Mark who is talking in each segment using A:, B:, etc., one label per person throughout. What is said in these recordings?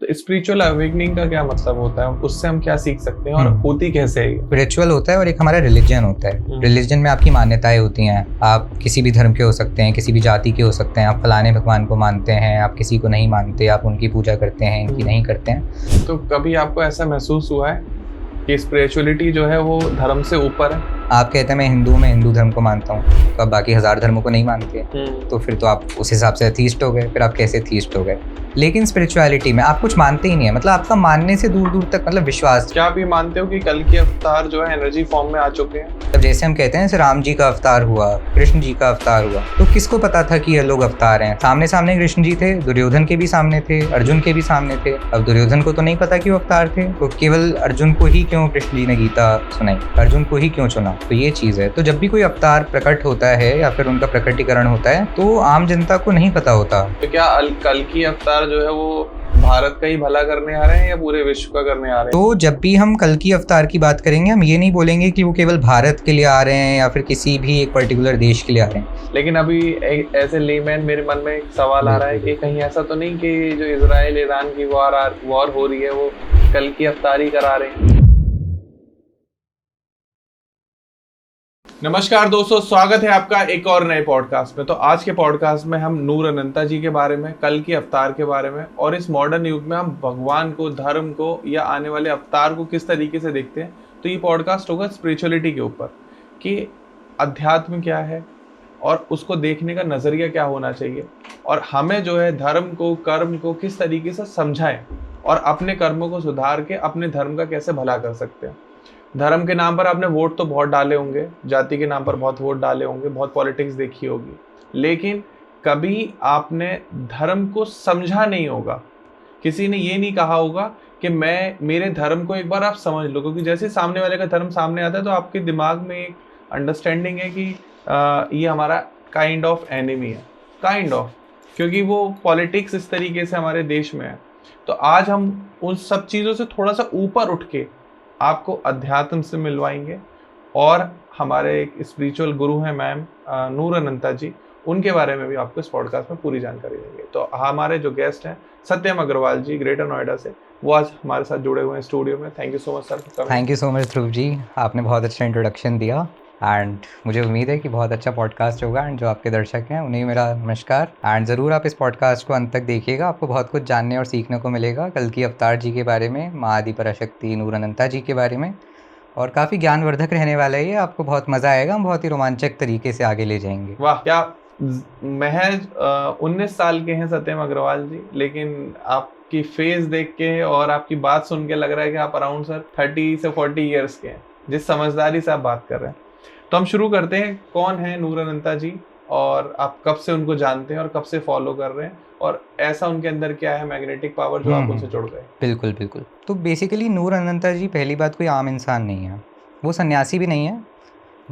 A: तो spiritual awakening का क्या मतलब होता है, उससे हम क्या सीख सकते हैं और होती कैसे है?
B: स्पिरिचुअल होता है और एक हमारा रिलीजन होता है। रिलीजन में आपकी मान्यताएं होती हैं। आप किसी भी धर्म के हो सकते हैं, किसी भी जाति के हो सकते हैं। आप फलाने भगवान को मानते हैं, आप किसी को नहीं मानते, आप उनकी पूजा करते हैं, इनकी नहीं करते हैं।
A: तो कभी आपको ऐसा महसूस हुआ है कि स्पिरिचुअलिटी जो है वो धर्म से ऊपर है?
B: आप कहते हैं मैं हिंदू धर्म को मानता हूँ, तो आप बाकी 1000 धर्मों को नहीं मानते, तो फिर तो आप उस हिसाब से अथीस्ट हो गए। फिर आप कैसे अथीस्ट हो गए? लेकिन स्पिरिचुअलिटी में आप कुछ मानते ही नहीं है, मतलब आपका मानने से दूर दूर तक मतलब विश्वास।
A: क्या आप ये मानते हो कि कल के अवतार जो है एनर्जी फॉर्म में आ चुके हैं?
B: तब जैसे हम कहते हैं जैसे राम जी का अवतार हुआ, कृष्ण जी का अवतार हुआ, तो किसको पता था कि ये लोग अवतार हैं? सामने सामने कृष्ण जी थे, दुर्योधन के भी सामने थे, अर्जुन के भी सामने थे। अब दुर्योधन को तो नहीं पता कि वो अवतार थे, तो केवल अर्जुन को ही क्यों कृष्ण जी ने गीता सुनाई, अर्जुन को ही क्यों चुना? तो ये चीज है। तो जब भी कोई अवतार प्रकट होता है या फिर उनका प्रकटीकरण होता है तो आम जनता को नहीं पता होता।
A: तो क्या कल की अवतार जो है वो भारत का ही भला करने आ रहे हैं या पूरे विश्व का करने आ रहे हैं?
B: तो जब भी हम कल की अवतार की बात करेंगे, हम ये नहीं बोलेंगे कि वो केवल भारत के लिए आ रहे हैं या फिर किसी भी एक पर्टिकुलर देश के लिए आ रहे हैं।
A: लेकिन अभी ऐसे लेमैन मेरे मन में एक सवाल आ रहा है कि कहीं ऐसा तो नहीं कि जो इजराइल ईरान की वॉर हो रही है वो कल की अवतार ही करा रहे हैं? नमस्कार दोस्तों, स्वागत है आपका एक और नए पॉडकास्ट में। तो आज के पॉडकास्ट में हम नूर अनंता जी के बारे में, कल के अवतार के बारे में और इस मॉडर्न युग में हम भगवान को, धर्म को या आने वाले अवतार को किस तरीके से देखते हैं। तो ये पॉडकास्ट होगा स्पिरिचुअलिटी के ऊपर कि अध्यात्म क्या है और उसको देखने का नज़रिया क्या होना चाहिए और हमें जो है धर्म को, कर्म को किस तरीके से समझाएं और अपने कर्मों को सुधार के अपने धर्म का कैसे भला कर सकते हैं। धर्म के नाम पर आपने वोट तो बहुत डाले होंगे, जाति के नाम पर बहुत वोट डाले होंगे, बहुत पॉलिटिक्स देखी होगी, लेकिन कभी आपने धर्म को समझा नहीं होगा। किसी ने ये नहीं कहा होगा कि मेरे धर्म को एक बार आप समझ लो, क्योंकि जैसे सामने वाले का धर्म सामने आता है तो आपके दिमाग में एक अंडरस्टैंडिंग है कि ये हमारा काइंड ऑफ एनिमी है, काइंड ऑफ, क्योंकि वो पॉलिटिक्स इस तरीके से हमारे देश में है। तो आज हम उन सब चीज़ों से थोड़ा सा ऊपर उठ के आपको अध्यात्म से मिलवाएंगे और हमारे एक स्पिरिचुअल गुरु हैं मैम नूर अनंता जी, उनके बारे में भी आपको इस पॉडकास्ट में पूरी जानकारी देंगे। तो हमारे जो गेस्ट हैं सत्यम अग्रवाल जी ग्रेटर नोएडा से, वो आज हमारे साथ जुड़े हुए हैं स्टूडियो में। Thank you so much sir.
B: Thank you so much Dhruv ji, आपने बहुत अच्छा इंट्रोडक्शन दिया एंड मुझे उम्मीद है कि बहुत अच्छा पॉडकास्ट होगा। एंड जो आपके दर्शक हैं उन्हें मेरा नमस्कार। एंड ज़रूर आप इस पॉडकास्ट को अंत तक देखिएगा, आपको बहुत कुछ जानने और सीखने को मिलेगा कल की अवतार जी के बारे में, माँ आदि पराशक्ति नूर अनंता जी के बारे में, और काफ़ी ज्ञानवर्धक रहने वाला है ये। आपको बहुत मज़ा आएगा, हम बहुत ही रोमांचक तरीके से आगे ले जाएंगे।
A: वाह, क्या महज 19 साल के हैं सत्यम अग्रवाल जी, लेकिन आपकी फेस देख के और आपकी बात सुन के लग रहा है कि आप अराउंड सर 30 से 40 ईयर्स के हैं, जिस समझदारी से आप बात कर रहे हैं। तो हम शुरू करते हैं। कौन है नूर अनंता जी और आप कब से उनको जानते हैं और कब से फॉलो कर रहे हैं, और ऐसा उनके अंदर क्या है मैग्नेटिक पावर जो आप उनसे जुड़ गए?
B: बिल्कुल बिल्कुल। तो बेसिकली नूर अनंता जी पहली बात कोई आम इंसान नहीं है, वो सन्यासी भी नहीं है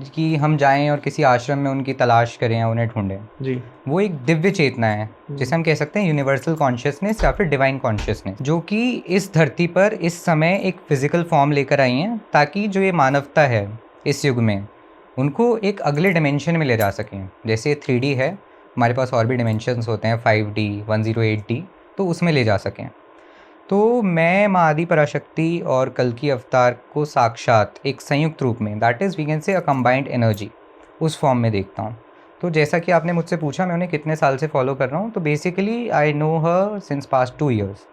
B: कि हम जाएं और किसी आश्रम में उनकी तलाश करें या उन्हें ढूंढें
A: जी।
B: वो एक दिव्य चेतना है, जिसे हम कह सकते हैं यूनिवर्सल कॉन्शियसनेस या फिर डिवाइन कॉन्शियसनेस, जो कि इस धरती पर इस समय एक फिजिकल फॉर्म लेकर आई हैं ताकि जो ये मानवता है इस युग में उनको एक अगले डिमेंशन में ले जा सकें। जैसे 3D है, हमारे पास और भी डिमेंशंस होते हैं 5D 108D, तो उसमें ले जा सकें। तो मैं माँ आदि पराशक्ति और कल की अवतार को साक्षात एक संयुक्त रूप में, that is we can say a combined energy, उस फॉर्म में देखता हूँ। तो जैसा कि आपने मुझसे पूछा मैं उन्हें कितने साल से फॉलो कर रहा हूँ, तो basically I know her since past 2 years.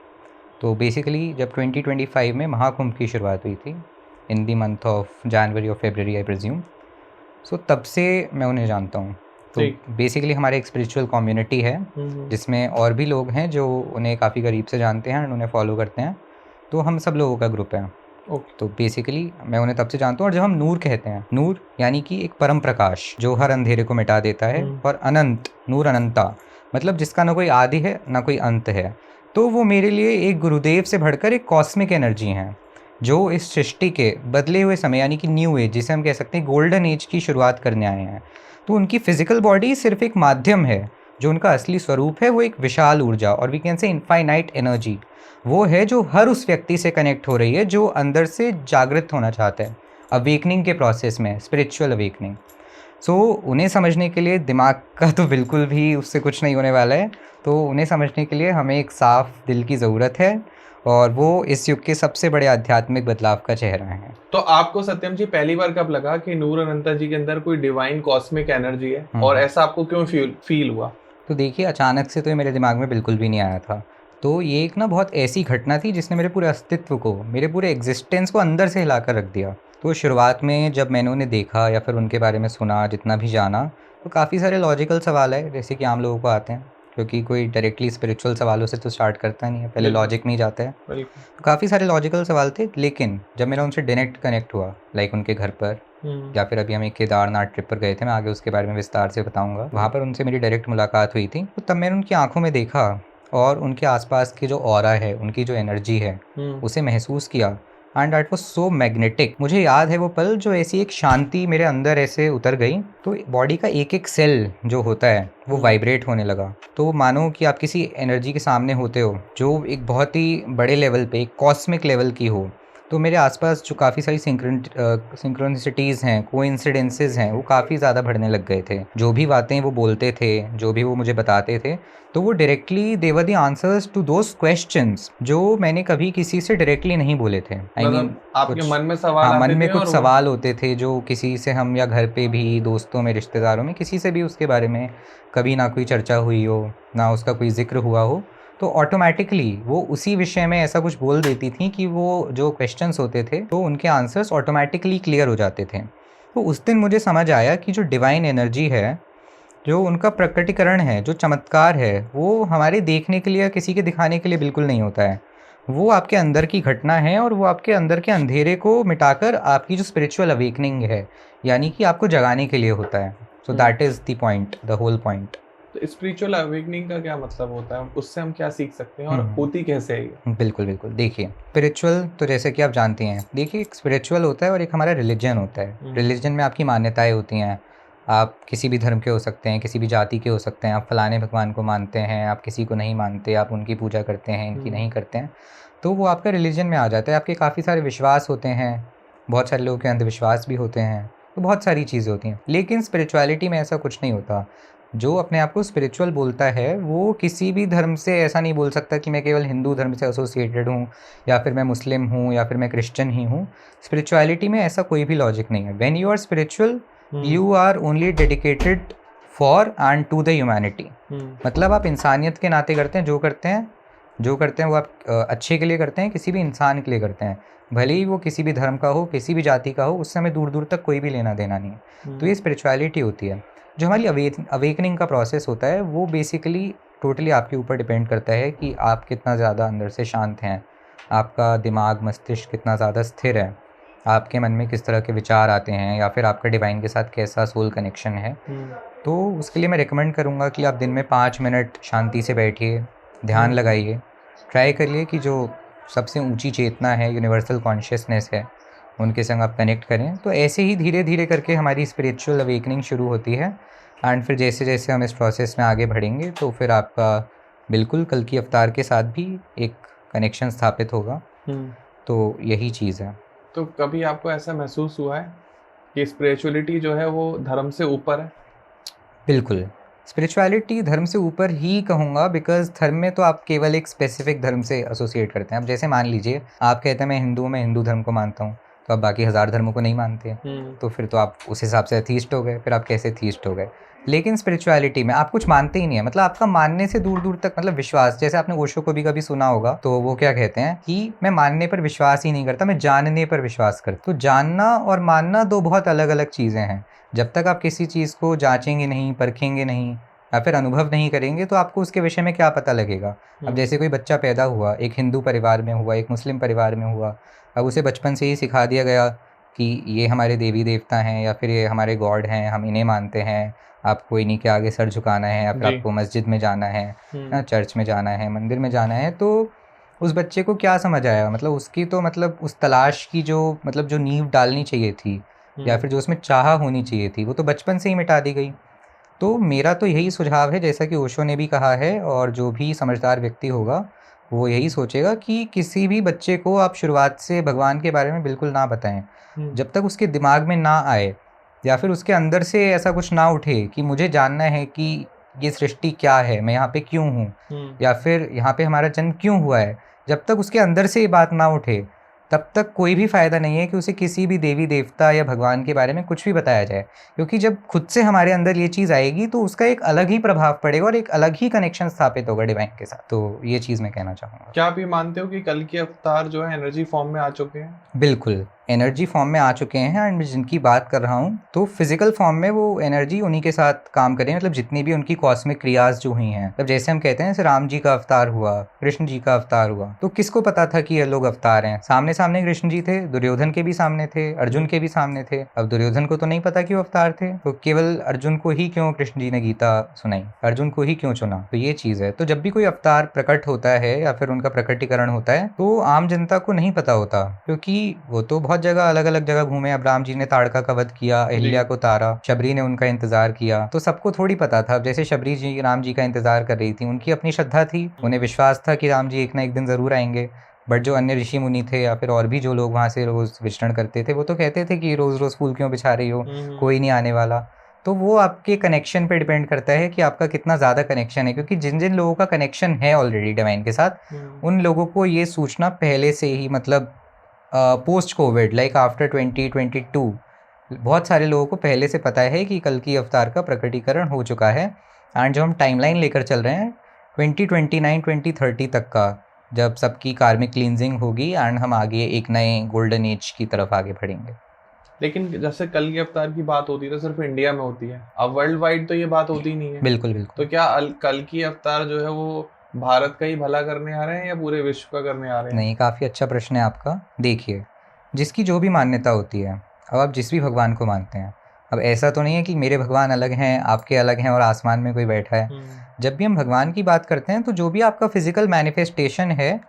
B: तो बेसिकली जब 2025 में महाकुंभ की शुरुआत हुई थी इन दी मंथ ऑफ जनवरी और फरवरी आई प्रिज्यूम, सो तब से मैं उन्हें जानता हूँ। तो बेसिकली हमारे एक स्पिरिचुअल कम्युनिटी है जिसमें और भी लोग हैं जो उन्हें काफ़ी करीब से जानते हैं और उन्हें फॉलो करते हैं, तो हम सब लोगों का ग्रुप है। तो बेसिकली मैं उन्हें तब से जानता हूँ। और जब हम नूर कहते हैं, नूर यानी कि एक परम प्रकाश जो हर अंधेरे को मिटा देता है, और अनंत, नूर अनंता मतलब जिसका ना कोई आदि है ना कोई अंत है। तो वो मेरे लिए एक गुरुदेव से बढ़कर एक कॉस्मिक एनर्जी हैं जो इस सृष्टि के बदले हुए समय यानी कि न्यू एज, जिसे हम कह सकते हैं गोल्डन एज की शुरुआत करने आए हैं। तो उनकी फिजिकल बॉडी सिर्फ एक माध्यम है, जो उनका असली स्वरूप है वो एक विशाल ऊर्जा और we can say infinite energy, वो है जो हर उस व्यक्ति से कनेक्ट हो रही है जो अंदर से जागृत होना चाहता है अवेकनिंग के प्रोसेस में, स्पिरिचुअल अवेकनिंग। सो उन्हें समझने के लिए दिमाग का तो बिल्कुल भी उससे कुछ नहीं होने वाला है। तो उन्हें समझने के लिए हमें एक साफ दिल की ज़रूरत है और वो इस युग के सबसे बड़े आध्यात्मिक बदलाव का चेहरा है।
A: तो आपको सत्यम जी पहली बार कब लगा कि नूर अनंता जी के अंदर कोई डिवाइन कॉस्मिक एनर्जी है, और ऐसा आपको क्यों फील हुआ?
B: तो देखिए, अचानक से तो ये मेरे दिमाग में बिल्कुल भी नहीं आया था। तो ये एक ना बहुत ऐसी घटना थी जिसने मेरे पूरे अस्तित्व को, मेरे पूरे एग्जिस्टेंस को अंदर से हिला कर रख दिया। तो शुरुआत में जब मैंने उन्हें देखा या फिर उनके बारे में सुना, जितना भी जाना, तो काफ़ी सारे लॉजिकल सवाल आए, जैसे कि आम लोगों को आते हैं, क्योंकि कोई डायरेक्टली स्पिरिचुअल सवालों से तो स्टार्ट करता नहीं है, पहले लॉजिक में ही जाता है। तो काफ़ी सारे लॉजिकल सवाल थे, लेकिन जब मेरा उनसे डायरेक्ट कनेक्ट हुआ, लाइक उनके घर पर, या फिर अभी हम एक केदारनाथ ट्रिप पर गए थे, मैं आगे उसके बारे में विस्तार से बताऊंगा, वहाँ पर उनसे मेरी डायरेक्ट मुलाकात हुई थी, तो तब मैंने उनकी आंखों में देखा और उनके आसपास की जो ऑरा है, उनकी जो एनर्जी है, उसे महसूस किया। And that was so magnetic. मुझे याद है वो पल, जो ऐसी एक शांति मेरे अंदर ऐसे उतर गई, तो बॉडी का एक एक सेल जो होता है वो वाइब्रेट होने लगा। तो मानो कि आप किसी एनर्जी के सामने होते हो जो एक बहुत ही बड़े लेवल पे, एक कॉस्मिक लेवल की हो। तो मेरे आसपास जो काफ़ी सारी सिंक्रोनिसिटीज़ हैं, कोइंसिडेंसेस हैं, वो काफ़ी ज़्यादा बढ़ने लग गए थे। जो भी बातें वो बोलते थे, जो भी वो मुझे बताते थे, तो वो directly they were the answers to those questions जो मैंने कभी किसी से डायरेक्टली नहीं बोले थे। आई मीन,
A: आपके मन में सवाल
B: हाँ,
A: आते
B: मन में
A: थे
B: कुछ
A: और
B: सवाल होते थे जो किसी से हम, या घर पे भी, दोस्तों में, रिश्तेदारों में, किसी से भी उसके बारे में कभी ना कोई चर्चा हुई हो, ना उसका कोई जिक्र हुआ हो, तो ऑटोमेटिकली वो उसी विषय में ऐसा कुछ बोल देती थी कि वो जो क्वेश्चंस होते थे तो उनके आंसर्स ऑटोमेटिकली क्लियर हो जाते थे। तो उस दिन मुझे समझ आया कि जो डिवाइन एनर्जी है, जो उनका प्रकटीकरण है, जो चमत्कार है, वो हमारे देखने के लिए या किसी के दिखाने के लिए बिल्कुल नहीं होता है। वो आपके अंदर की घटना है, और वो आपके अंदर के अंधेरे को मिटाकर आपकी जो स्पिरिचुअल अवेकनिंग है, यानी कि आपको जगाने के लिए होता है। So that is the point, the whole point.
A: तो स्पिरिचुअल अवेकनिंग का क्या मतलब होता है, उससे हम क्या सीख सकते हैं और होती कैसे है ये?
B: बिल्कुल बिल्कुल। देखिए, स्पिरिचुअल तो जैसे कि आप जानती हैं, देखिए, एक स्पिरिचुअल होता है और एक हमारा रिलीजन होता है। रिलीजन में आपकी मान्यताएं होती हैं। आप किसी भी धर्म के हो सकते हैं, किसी भी जाति के हो सकते हैं, आप फलाने भगवान को मानते हैं, आप किसी को नहीं मानते, आप उनकी पूजा करते हैं, इनकी नहीं करते हैं, तो वो आपका रिलीजन में आ जाता है। आपके काफ़ी सारे विश्वास होते हैं, बहुत सारे लोगों के अंधविश्वास भी होते हैं, तो बहुत सारी चीज़ें होती हैं। लेकिन स्पिरिचुअलिटी में ऐसा कुछ नहीं होता। जो अपने आप को स्पिरिचुअल बोलता है, वो किसी भी धर्म से ऐसा नहीं बोल सकता कि मैं केवल हिंदू धर्म से एसोसिएटेड हूँ, या फिर मैं मुस्लिम हूँ, या फिर मैं क्रिश्चियन ही हूँ। स्पिरिचुअलिटी में ऐसा कोई भी लॉजिक नहीं है। When you are spiritual, you are only dedicated for and to the humanity. मतलब आप इंसानियत के नाते करते हैं, जो करते हैं वो आप अच्छे के लिए करते हैं, किसी भी इंसान के लिए करते हैं, भले ही वो किसी भी धर्म का हो, किसी भी जाति का हो, उससे हमें दूर दूर तक कोई भी लेना देना नहीं है। तो ये स्पिरिचुअलिटी होती है। जो हमारी अवेकनिंग का प्रोसेस होता है, वो बेसिकली टोटली आपके ऊपर डिपेंड करता है कि आप कितना ज़्यादा अंदर से शांत हैं, आपका दिमाग, मस्तिष्क कितना ज़्यादा स्थिर है, आपके मन में किस तरह के विचार आते हैं, या फिर आपका डिवाइन के साथ कैसा सोल कनेक्शन है। तो उसके लिए मैं रिकमेंड करूँगा कि आप दिन में 5 मिनट शांति से बैठिए, ध्यान लगाइए, ट्राई करिए कि जो सबसे ऊंची चेतना है, यूनिवर्सल कॉन्शियसनेस है, उनके संग आप कनेक्ट करें। तो ऐसे ही धीरे धीरे करके हमारी स्पिरिचुअल अवेकनिंग शुरू होती है। एंड फिर जैसे जैसे हम इस प्रोसेस में आगे बढ़ेंगे, तो फिर आपका बिल्कुल कल की अवतार के साथ भी एक कनेक्शन स्थापित होगा। तो यही चीज़ है।
A: तो कभी आपको ऐसा महसूस हुआ है कि स्पिरिचुअलिटी जो है वो धर्म से ऊपर है?
B: बिल्कुल, स्पिरिचुअलिटी धर्म से ऊपर ही कहूँगा, बिकॉज धर्म में तो आप केवल एक स्पेसिफिक धर्म से एसोसिएट करते हैं। अब जैसे मान लीजिए, आप कहते हैं मैं हिंदू हूँ, मैं हिंदू धर्म को मानता हूँ, तो आप बाकी 1000 धर्मों को नहीं मानते, तो फिर तो आप उस हिसाब से एथीस्ट हो गए। फिर आप कैसे एथीस्ट हो गए? लेकिन स्पिरिचुअलिटी में आप कुछ मानते ही नहीं है, मतलब आपका मानने से दूर दूर तक, मतलब विश्वास, जैसे आपने ओशो को भी कभी सुना होगा, तो वो क्या कहते हैं कि मैं मानने पर विश्वास ही नहीं करता, मैं जानने पर विश्वास करता। तो जानना और मानना दो बहुत अलग अलग चीज़ें हैं। जब तक आप किसी चीज़ को जांचेंगे नहीं, परखेंगे नहीं, या फिर अनुभव नहीं करेंगे, तो आपको उसके विषय में क्या पता लगेगा। अब जैसे कोई बच्चा पैदा हुआ, एक हिंदू परिवार में हुआ, एक मुस्लिम परिवार में हुआ, अब उसे बचपन से ही सिखा दिया गया कि ये हमारे देवी देवता हैं, या फिर ये हमारे गॉड हैं, हम इन्हें मानते हैं, आपको इन्हीं के आगे सर झुकाना है, या फिर आपको मस्जिद में जाना है, चर्च में जाना है, मंदिर में जाना है। तो उस बच्चे को क्या समझ आया? मतलब उसकी तो, मतलब उस तलाश की जो, मतलब जो नींव डालनी चाहिए थी, या फिर जो उसमें चाह होनी चाहिए थी, वो तो बचपन से ही मिटा दी गई। तो मेरा तो यही सुझाव है, जैसा कि ओशो ने भी कहा है, और जो भी समझदार व्यक्ति होगा वो यही सोचेगा कि किसी भी बच्चे को आप शुरुआत से भगवान के बारे में बिल्कुल ना बताएं। जब तक उसके दिमाग में ना आए, या फिर उसके अंदर से ऐसा कुछ ना उठे कि मुझे जानना है कि ये सृष्टि क्या है, मैं यहाँ पे क्यों हूँ, या फिर यहाँ पे हमारा जन्म क्यों हुआ है, जब तक उसके अंदर से ये बात ना उठे तब तक कोई भी फ़ायदा नहीं है कि उसे किसी भी देवी देवता या भगवान के बारे में कुछ भी बताया जाए, क्योंकि जब खुद से हमारे अंदर ये चीज़ आएगी तो उसका एक अलग ही प्रभाव पड़ेगा और एक अलग ही कनेक्शन स्थापित होगा डिवाइन के साथ। तो ये चीज़ मैं कहना चाहूँगा।
A: क्या आप ये मानते हो कि कल के अवतार जो है एनर्जी फॉर्म में आ चुके हैं?
B: बिल्कुल, एनर्जी फॉर्म में आ चुके हैं एंड मैं जिनकी बात कर रहा हूँ तो फिजिकल फॉर्म में वो एनर्जी उन्हीं के साथ काम कर रही है। मतलब जितनी भी उनकी कॉस्मिक क्रियाज जो हुई हैं, मतलब जैसे हम कहते हैं जैसे राम जी का अवतार हुआ, कृष्ण जी का अवतार हुआ, तो किसको पता था कि ये लोग अवतार हैं? सामने सामने कृष्ण जी थे, दुर्योधन के भी सामने थे, अर्जुन के भी सामने थे। अब दुर्योधन को तो नहीं पता कि वो अवतार थे, तो केवल अर्जुन को ही क्यों कृष्ण जी ने गीता सुनाई, अर्जुन को ही क्यों चुना? तो ये चीज़ है। तो जब भी कोई अवतार प्रकट होता है या फिर उनका प्रकटीकरण होता है तो आम जनता को नहीं पता होता, क्योंकि वो तो बहुत जगह अलग अलग जगह घूमे। अब राम जी ने ताड़का का वध किया, अहिल्या को तारा, शबरी ने उनका इंतजार किया, तो सबको थोड़ी पता था। जैसे शबरी जी राम जी का इंतजार कर रही थी, उनकी अपनी श्रद्धा थी, उन्हें विश्वास था कि राम जी एक ना एक दिन जरूर आएंगे। बट जो अन्य ऋषि मुनि थे या फिर और भी जो लोग वहाँ से रोज विचरण करते थे वो तो कहते थे कि रोज रोज फूल क्यों बिछा रही हो, कोई नहीं आने वाला। तो वो आपके कनेक्शन पे डिपेंड करता है कि आपका कितना ज़्यादा कनेक्शन है, क्योंकि जिन जिन लोगों का कनेक्शन है ऑलरेडी डिवाइन के साथ उन लोगों को ये सूचना पहले से ही, मतलब पोस्ट कोविड लाइक आफ्टर 2022 बहुत सारे लोगों को पहले से पता है कि कल की अवतार का प्रकटीकरण हो चुका है। एंड जो हम टाइमलाइन लेकर चल रहे हैं 2029-2030 तक का, जब सबकी कार्मिक क्लींजिंग होगी एंड हम आगे एक नए गोल्डन एज की तरफ आगे बढ़ेंगे।
A: लेकिन जैसे कल के अवतार की बात होती है तो सिर्फ इंडिया में होती है, अब वर्ल्ड वाइड तो ये बात होती नहीं है।
B: बिल्कुल बिल्कुल।
A: तो क्या कल की अवतार जो है वो भारत का ही भला करने आ रहे हैं या पूरे विश्व का करने आ रहे हैं?
B: नहीं, काफ़ी अच्छा प्रश्न है आपका। देखिए, जिसकी जो भी मान्यता होती है, अब आप जिस भी भगवान को मानते हैं, अब ऐसा तो नहीं है कि मेरे भगवान अलग हैं, आपके अलग हैं और आसमान में कोई बैठा है। जब भी हम भगवान की बात करते हैं तो जो भी आपका फिजिकल मैनिफेस्टेशन है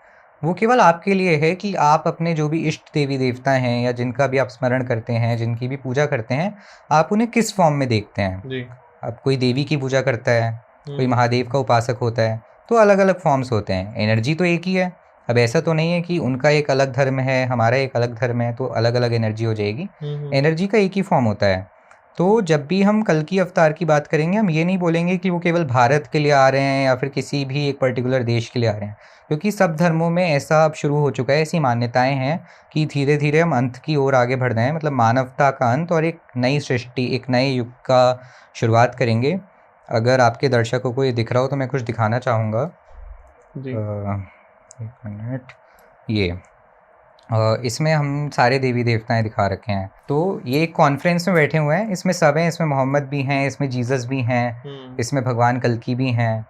B: वो केवल आपके लिए है कि आप अपने जो भी इष्ट देवी देवता हैं या जिनका भी आप स्मरण करते हैं, जिनकी भी पूजा करते हैं, आप उन्हें किस फॉर्म में देखते हैं।
A: जी।
B: अब कोई देवी की पूजा करता है, कोई महादेव का उपासक होता है, तो अलग अलग फॉर्म्स होते हैं। एनर्जी तो एक ही है। अब ऐसा तो नहीं है कि उनका एक अलग धर्म है, हमारा एक अलग धर्म है, तो अलग अलग एनर्जी हो जाएगी। एनर्जी का एक ही फॉर्म होता है। तो जब भी हम कल की अवतार की बात करेंगे हम ये नहीं बोलेंगे कि वो केवल भारत के लिए आ रहे हैं या फिर किसी भी एक पर्टिकुलर देश के लिए आ रहे हैं, क्योंकि सब धर्मों में ऐसा अब शुरू हो चुका है, ऐसी मान्यताएं हैं कि धीरे धीरे हम अंत की ओर आगे बढ़ रहे हैं, मतलब मानवता का अंत और एक नई सृष्टि, एक नए युग का शुरुआत करेंगे। अगर आपके दर्शकों को ये दिख रहा हो तो मैं कुछ दिखाना चाहूँगा। एक मिनट, ये इसमें हम सारे देवी देवताएं दिखा रखे हैं। तो ये एक कॉन्फ्रेंस में बैठे हुए हैं, इसमें सब हैं, इसमें मोहम्मद भी हैं, इसमें जीसस भी हैं, इसमें भगवान कल्कि भी हैं।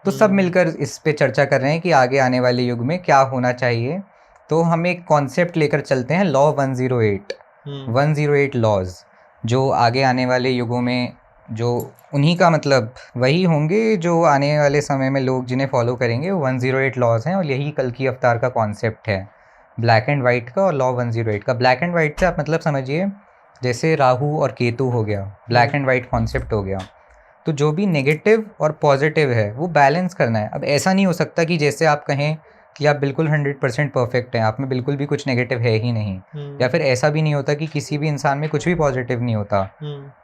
B: तो सब मिलकर इस पे चर्चा कर रहे हैं कि आगे आने वाले युग में क्या होना चाहिए। तो हम एक कॉन्सेप्ट लेकर चलते हैं, लॉ 108 लॉज, जो आगे आने वाले युगों में जो उन्हीं का मतलब वही होंगे जो आने वाले समय में लोग जिन्हें फॉलो करेंगे, वो 108 लॉज हैं और यही कल की अवतार का कॉन्सेप्ट है, ब्लैक एंड वाइट का। और लॉ 108 का ब्लैक एंड वाइट से आप मतलब समझिए जैसे राहु और केतु हो गया, ब्लैक एंड वाइट कॉन्सेप्ट हो गया। तो जो भी नेगेटिव और पॉजिटिव है वो बैलेंस करना है। अब ऐसा नहीं हो सकता कि जैसे आप कहें कि आप बिल्कुल 100% परफेक्ट हैं, आप में बिल्कुल भी कुछ नेगेटिव है ही नहीं, या फिर ऐसा भी नहीं होता कि किसी भी इंसान में कुछ भी पॉजिटिव नहीं होता।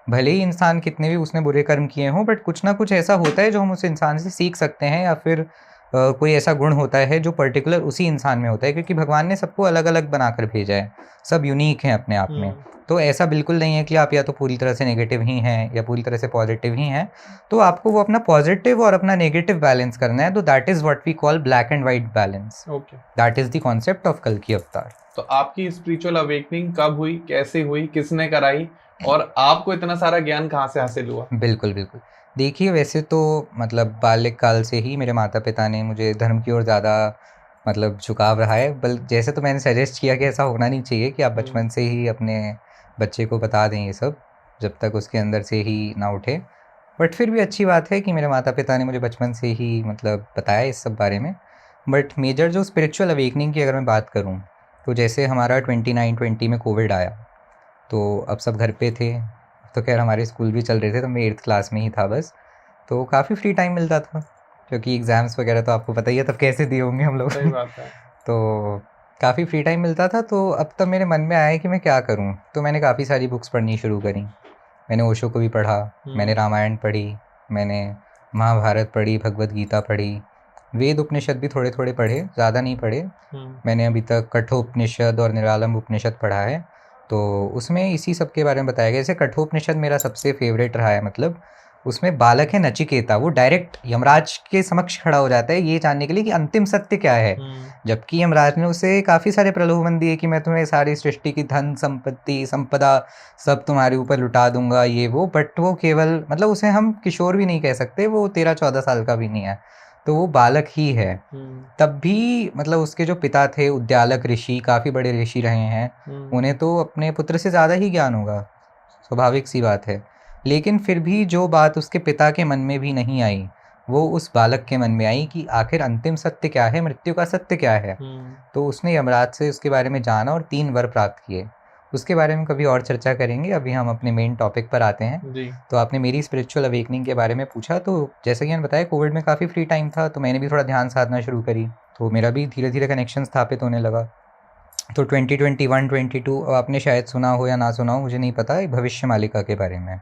B: भले ही इंसान कितने भी उसने बुरे कर्म किए हों, बट कुछ ना कुछ ऐसा होता है जो हम उस इंसान से सीख सकते हैं, या फिर कोई ऐसा गुण होता है जो पर्टिकुलर उसी इंसान में होता है, क्योंकि भगवान ने सबको अलग अलग बनाकर भेजा है, सब यूनिक हैं अपने आप में। तो ऐसा बिल्कुल नहीं है कि आप या तो पूरी तरह से नेगेटिव ही हैं या पूरी तरह से पॉजिटिव ही हैं। तो आपको वो अपना पॉजिटिव और अपना नेगेटिव बैलेंस करना है। तो that is what we call black and white balance.
A: Okay,
B: that is the concept of कल की अवतार।
A: तो आपकी स्पिरिचुअल अवेकनिंग कब हुई, कैसे हुई, किसने कराई, और आपको इतना सारा ज्ञान कहाँ से हासिल हुआ?
B: बिल्कुल बिल्कुल। देखिए, वैसे तो मतलब बाल्यकाल से ही मेरे माता पिता ने मुझे धर्म की ओर ज़्यादा मतलब झुकाव रहा है। जैसे तो मैंने सजेस्ट किया कि ऐसा होना नहीं चाहिए कि आप बचपन से ही अपने बच्चे को बता दें ये सब, जब तक उसके अंदर से ही ना उठे। बट फिर भी अच्छी बात है कि मेरे माता पिता ने मुझे बचपन से ही मतलब बताया इस सब बारे में। बट मेजर जो स्पिरिचुअल अवेकनिंग की अगर मैं बात करूँ, तो जैसे हमारा 29-20 में कोविड आया, तो अब सब घर पे थे। तो खैर हमारे स्कूल भी चल रहे थे, तो मैं 8th क्लास में ही था बस, तो काफ़ी फ्री टाइम मिलता था, क्योंकि एग्ज़ाम्स वगैरह तो आपको पता ही है तब कैसे दिए होंगे हम लोग।
A: सही बात है।
B: तो काफ़ी फ्री टाइम मिलता था। तो अब तब मेरे मन में आया कि मैं क्या करूं, तो मैंने काफ़ी सारी बुक्स पढ़नी शुरू करी। मैंने ओशो को भी पढ़ा, मैंने रामायण पढ़ी, मैंने महाभारत पढ़ी, भगवद गीता पढ़ी, वेद उपनिषद भी थोड़े थोड़े पढ़े, ज़्यादा नहीं पढ़े। मैंने अभी तक कठोपनिषद और निरालंब उपनिषद पढ़ा है, तो उसमें इसी सब के बारे में बताया गया। जैसे कठोपनिषद मेरा सबसे फेवरेट रहा है, मतलब उसमें बालक है नचिकेता, वो डायरेक्ट यमराज के समक्ष खड़ा हो जाता है ये जानने के लिए कि अंतिम सत्य क्या है। जबकि यमराज ने उसे काफ़ी सारे प्रलोभन दिए कि मैं तुम्हें सारी सृष्टि की धन संपत्ति संपदा सब तुम्हारे ऊपर लुटा दूंगा, ये वो, बट वो केवल, मतलब उसे हम किशोर भी नहीं कह सकते, वो 13-14 साल का भी नहीं है, तो वो बालक ही है। तब भी मतलब उसके जो पिता थे उद्यालक ऋषि, काफ़ी बड़े ऋषि रहे हैं, उन्हें तो अपने पुत्र से ज़्यादा ही ज्ञान होगा, स्वाभाविक सी बात है। लेकिन फिर भी जो बात उसके पिता के मन में भी नहीं आई, वो उस बालक के मन में आई कि आखिर अंतिम सत्य क्या है, मृत्यु का सत्य क्या है। तो उसने यमराज से उसके बारे में जाना और 3 वर प्राप्त किए। उसके बारे में कभी और चर्चा करेंगे, अभी हम अपने मेन टॉपिक पर आते हैं
A: जी।
B: तो आपने मेरी स्पिरिचुअल अवेकनिंग के बारे में पूछा, तो जैसा कि मैंने बताया कोविड में काफ़ी फ्री टाइम था, तो मैंने भी थोड़ा ध्यान साधना शुरू करी, तो मेरा भी धीरे धीरे कनेक्शन स्थापित होने लगा। तो 2021-22 आपने शायद सुना हो या ना सुना हो, मुझे नहीं पता, भविष्य मालिका के बारे में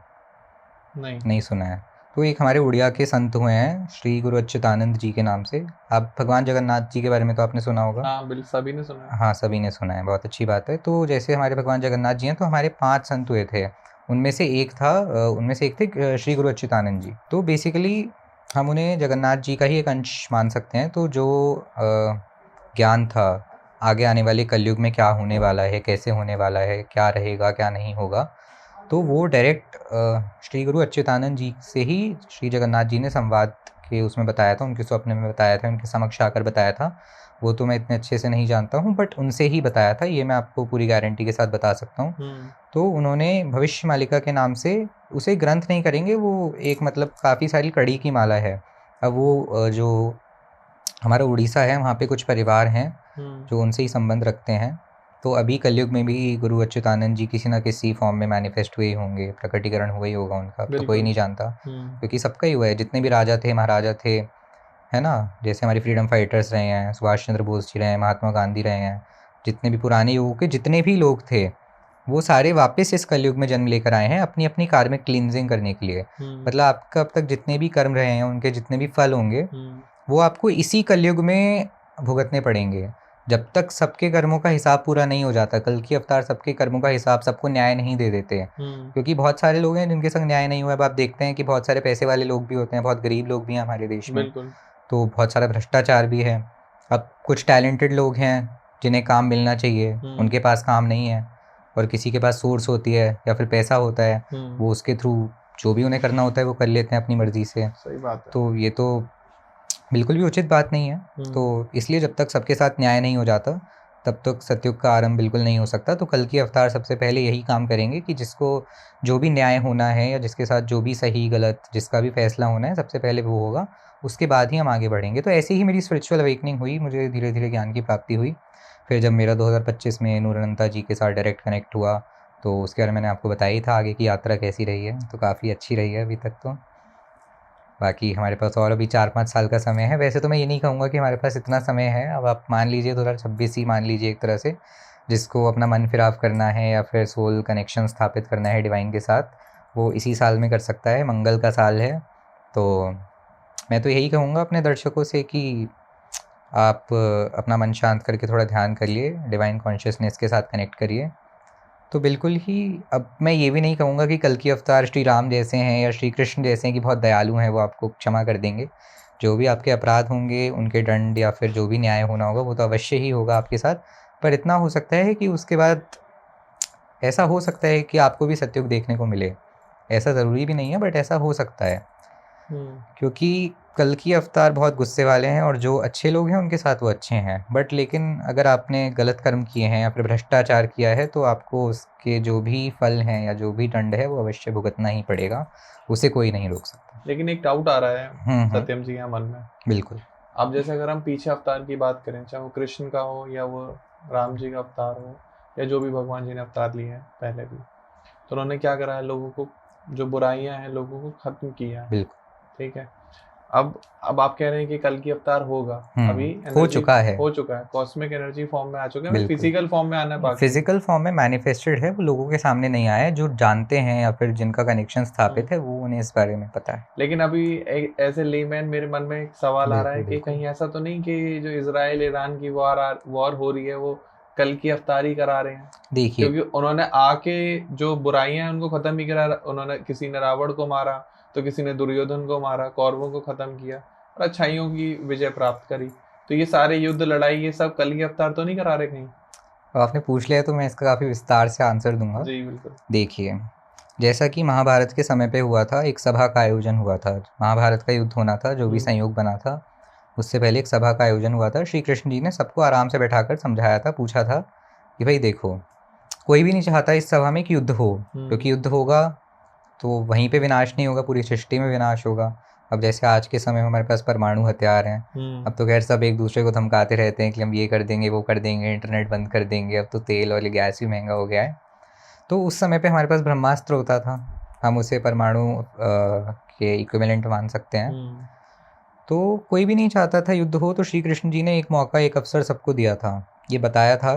B: नहीं सुना है। तो एक हमारे उड़िया के संत हुए हैं श्री गुरु अच्युतानंद जी के नाम से। आप भगवान जगन्नाथ जी के बारे में तो आपने सुना होगा।
A: हाँ बिल्कुल, सभी ने सुना है।
B: हाँ, सभी ने सुना है, बहुत अच्छी बात है। तो जैसे हमारे भगवान जगन्नाथ जी हैं, तो हमारे 5 संत हुए थे, उनमें से एक थे श्री गुरु अच्युतानंद जी। तो बेसिकली हम उन्हें जगन्नाथ जी का ही एक अंश मान सकते हैं। तो जो ज्ञान था आगे आने वाले कलयुग में क्या होने वाला है, कैसे होने वाला है, क्या रहेगा क्या नहीं होगा, तो वो डायरेक्ट श्री गुरु अच्युतानंद जी से ही श्री जगन्नाथ जी ने संवाद के उसमें बताया था, उनके स्वप्न में बताया था, उनके समक्ष आकर बताया था। वो तो मैं इतने अच्छे से नहीं जानता हूँ, बट उनसे ही बताया था, ये मैं आपको पूरी गारंटी के साथ बता सकता हूँ। तो उन्होंने भविष्य मालिका के नाम से, उसे ग्रंथ नहीं करेंगे, वो एक मतलब काफ़ी सारी कड़ी की माला है। अब वो जो हमारा उड़ीसा है, वहाँ पे कुछ परिवार हैं जो उनसे ही संबंध रखते हैं। तो अभी कलयुग में भी गुरु अच्युतानंद जी किसी ना किसी फॉर्म में मैनिफेस्ट हुए होंगे, प्रकटीकरण हुआ ही होगा उनका, तो कोई नहीं जानता, क्योंकि सबका ही हुआ है, जितने भी राजा थे महाराजा थे, है ना, जैसे हमारे फ्रीडम फाइटर्स रहे हैं, सुभाष चंद्र बोस जी रहे हैं, महात्मा गांधी रहे हैं, जितने भी पुराने युगों के जितने भी लोग थे, वो सारे वापस इस कलयुग में जन्म लेकर आए हैं अपनी अपनी कार्मिक क्लींजिंग करने के लिए। मतलब आपका अब तक जितने भी कर्म रहे हैं, उनके जितने भी फल होंगे, वो आपको इसी कलयुग में भुगतने पड़ेंगे। जब तक सबके कर्मों का हिसाब पूरा नहीं हो जाता, कल की अवतार सबके कर्मों का हिसाब सबको न्याय नहीं दे देते, क्योंकि बहुत सारे लोग हैं जिनके संग न्याय नहीं हुआ है। अब आप देखते हैं कि बहुत सारे पैसे वाले लोग भी होते हैं, बहुत गरीब लोग भी हैं हमारे देश में, तो बहुत सारा भ्रष्टाचार भी है। अब कुछ टैलेंटेड लोग हैं जिन्हें काम मिलना चाहिए, उनके पास काम नहीं है, और किसी के पास सोर्स होती है या फिर पैसा होता है, वो उसके थ्रू जो भी उन्हें करना होता है वो कर लेते हैं अपनी मर्जी से।
A: सही बात है।
B: तो ये तो बिल्कुल भी उचित बात नहीं है। तो इसलिए जब तक सबके साथ न्याय नहीं हो जाता, तब तक सतयुग का आरंभ बिल्कुल नहीं हो सकता। तो कल की अवतार सबसे पहले यही काम करेंगे कि जिसको जो भी न्याय होना है, या जिसके साथ जो भी सही गलत जिसका भी फैसला होना है, सबसे पहले वो होगा, उसके बाद ही हम आगे बढ़ेंगे। तो ऐसे ही मेरी स्पिरिचुअल अवेकनिंग हुई, मुझे धीरे धीरे ज्ञान की प्राप्ति हुई। फिर जब मेरा 2025 में नूर अनंता जी के साथ डायरेक्ट कनेक्ट हुआ, तो उसके बारे में मैंने आपको बताया ही था आगे की यात्रा कैसी रही है, तो काफ़ी अच्छी रही है अभी तक। तो बाकी हमारे पास और अभी 4-5 साल का समय है। वैसे तो मैं ये नहीं कहूँगा कि हमारे पास इतना समय है, अब आप मान लीजिए 2026 ही मान लीजिए एक तरह से, जिसको अपना मन फिराव करना है या फिर सोल कनेक्शन स्थापित करना है डिवाइन के साथ, वो इसी साल में कर सकता है, मंगल का साल है। तो मैं तो यही कहूँगा अपने दर्शकों से कि आप अपना मन शांत करके थोड़ा ध्यान करिए, डिवाइन कॉन्शियसनेस के साथ कनेक्ट करिए। तो बिल्कुल ही, अब मैं ये भी नहीं कहूँगा कि कल की अवतार श्री राम जैसे हैं या श्री कृष्ण जैसे हैं कि बहुत दयालु हैं, वो आपको क्षमा कर देंगे। जो भी आपके अपराध होंगे, उनके दंड या फिर जो भी न्याय होना होगा, वो तो अवश्य ही होगा आपके साथ। पर इतना हो सकता है कि उसके बाद ऐसा हो सकता है कि आपको भी सतयुग देखने को मिले। ऐसा ज़रूरी भी नहीं है, बट ऐसा हो सकता है, क्योंकि कल की अवतार बहुत गुस्से वाले हैं, और जो अच्छे लोग हैं उनके साथ वो अच्छे हैं। बट लेकिन अगर आपने गलत कर्म किए हैं या फिर भ्रष्टाचार किया है, तो आपको उसके जो भी फल हैं या जो भी दंड है वो अवश्य भुगतना ही पड़ेगा, उसे कोई नहीं रोक सकता।
A: लेकिन एक डाउट आ रहा है सत्यम जी यहाँ मन में।
B: बिल्कुल।
A: अब जैसे अगर हम पीछे अवतार की बात करें, चाहे वो कृष्ण का हो या वो राम जी का अवतार हो, या जो भी भगवान जी ने अवतार लिए हैं पहले भी, तो उन्होंने क्या करा है, लोगों को, जो बुराइयां हैं लोगों को खत्म किया है,
B: बिल्कुल।
A: ठीक है। अब आप कह रहे हैं कि कल की अवतार होगा, अभी
B: हो चुका है,
A: कॉस्मिक एनर्जी फॉर्म में आ चुका है,
B: बिल्कुल।
A: फिजिकल फॉर्म में आना बाकी।
B: फिजिकल फॉर्म में मैनिफेस्टेड है, वो लोगों के सामने नहीं आया है, जो जानते हैं या फिर जिनका कनेक्शन स्थापित है वो उन्हें इस बारे में पता है।
A: लेकिन अभी एज ए लेमैन मेरे मन में एक सवाल आ रहा है कि कहीं ऐसा तो नहीं कि जो इजराइल ईरान की वॉर हो रही है वो कल की अवतार ही करा रहे हैं?
B: देखिए,
A: क्योंकि उन्होंने आके जो बुराइयां हैं उनको खत्म ही करा, उन्होंने किसी ने रावण को मारा, तो किसी ने दुर्योधन को मारा, कौरवों को खत्म किया और अच्छाइयों की विजय प्राप्त करी। तो ये सारे युद्ध लड़ाई ये सब कल की अवतार तो नहीं करा रहे कहीं?
B: आपने पूछ लिया तो मैं इसका काफ़ी विस्तार से आंसर दूंगा।
A: जी बिल्कुल।
B: देखिए, जैसा कि महाभारत के समय पे हुआ था, एक सभा का आयोजन हुआ था, महाभारत का युद्ध होना था, जो भी संयोग बना था, उससे पहले एक सभा का आयोजन हुआ था। श्री कृष्ण जी ने सबको आराम से बैठाकर समझाया था, पूछा था कि भाई देखो, कोई भी नहीं चाहता इस सभा में कि युद्ध हो, क्योंकि युद्ध होगा तो वहीं पे विनाश नहीं होगा, पूरी सृष्टि में विनाश होगा। अब जैसे आज के समय में हमारे पास परमाणु हथियार हैं, अब तो खैर सब एक दूसरे को धमकाते रहते हैं कि हम ये कर देंगे, वो कर देंगे, इंटरनेट बंद कर देंगे, अब तो तेल और गैस भी महंगा हो गया है। तो उस समय पे हमारे पास ब्रह्मास्त्र होता था, हम उसे परमाणु के इक्विवेलेंट मान सकते हैं। तो कोई भी नहीं चाहता था युद्ध हो, तो श्री कृष्ण जी ने एक मौका, एक अवसर सबको दिया था, ये बताया था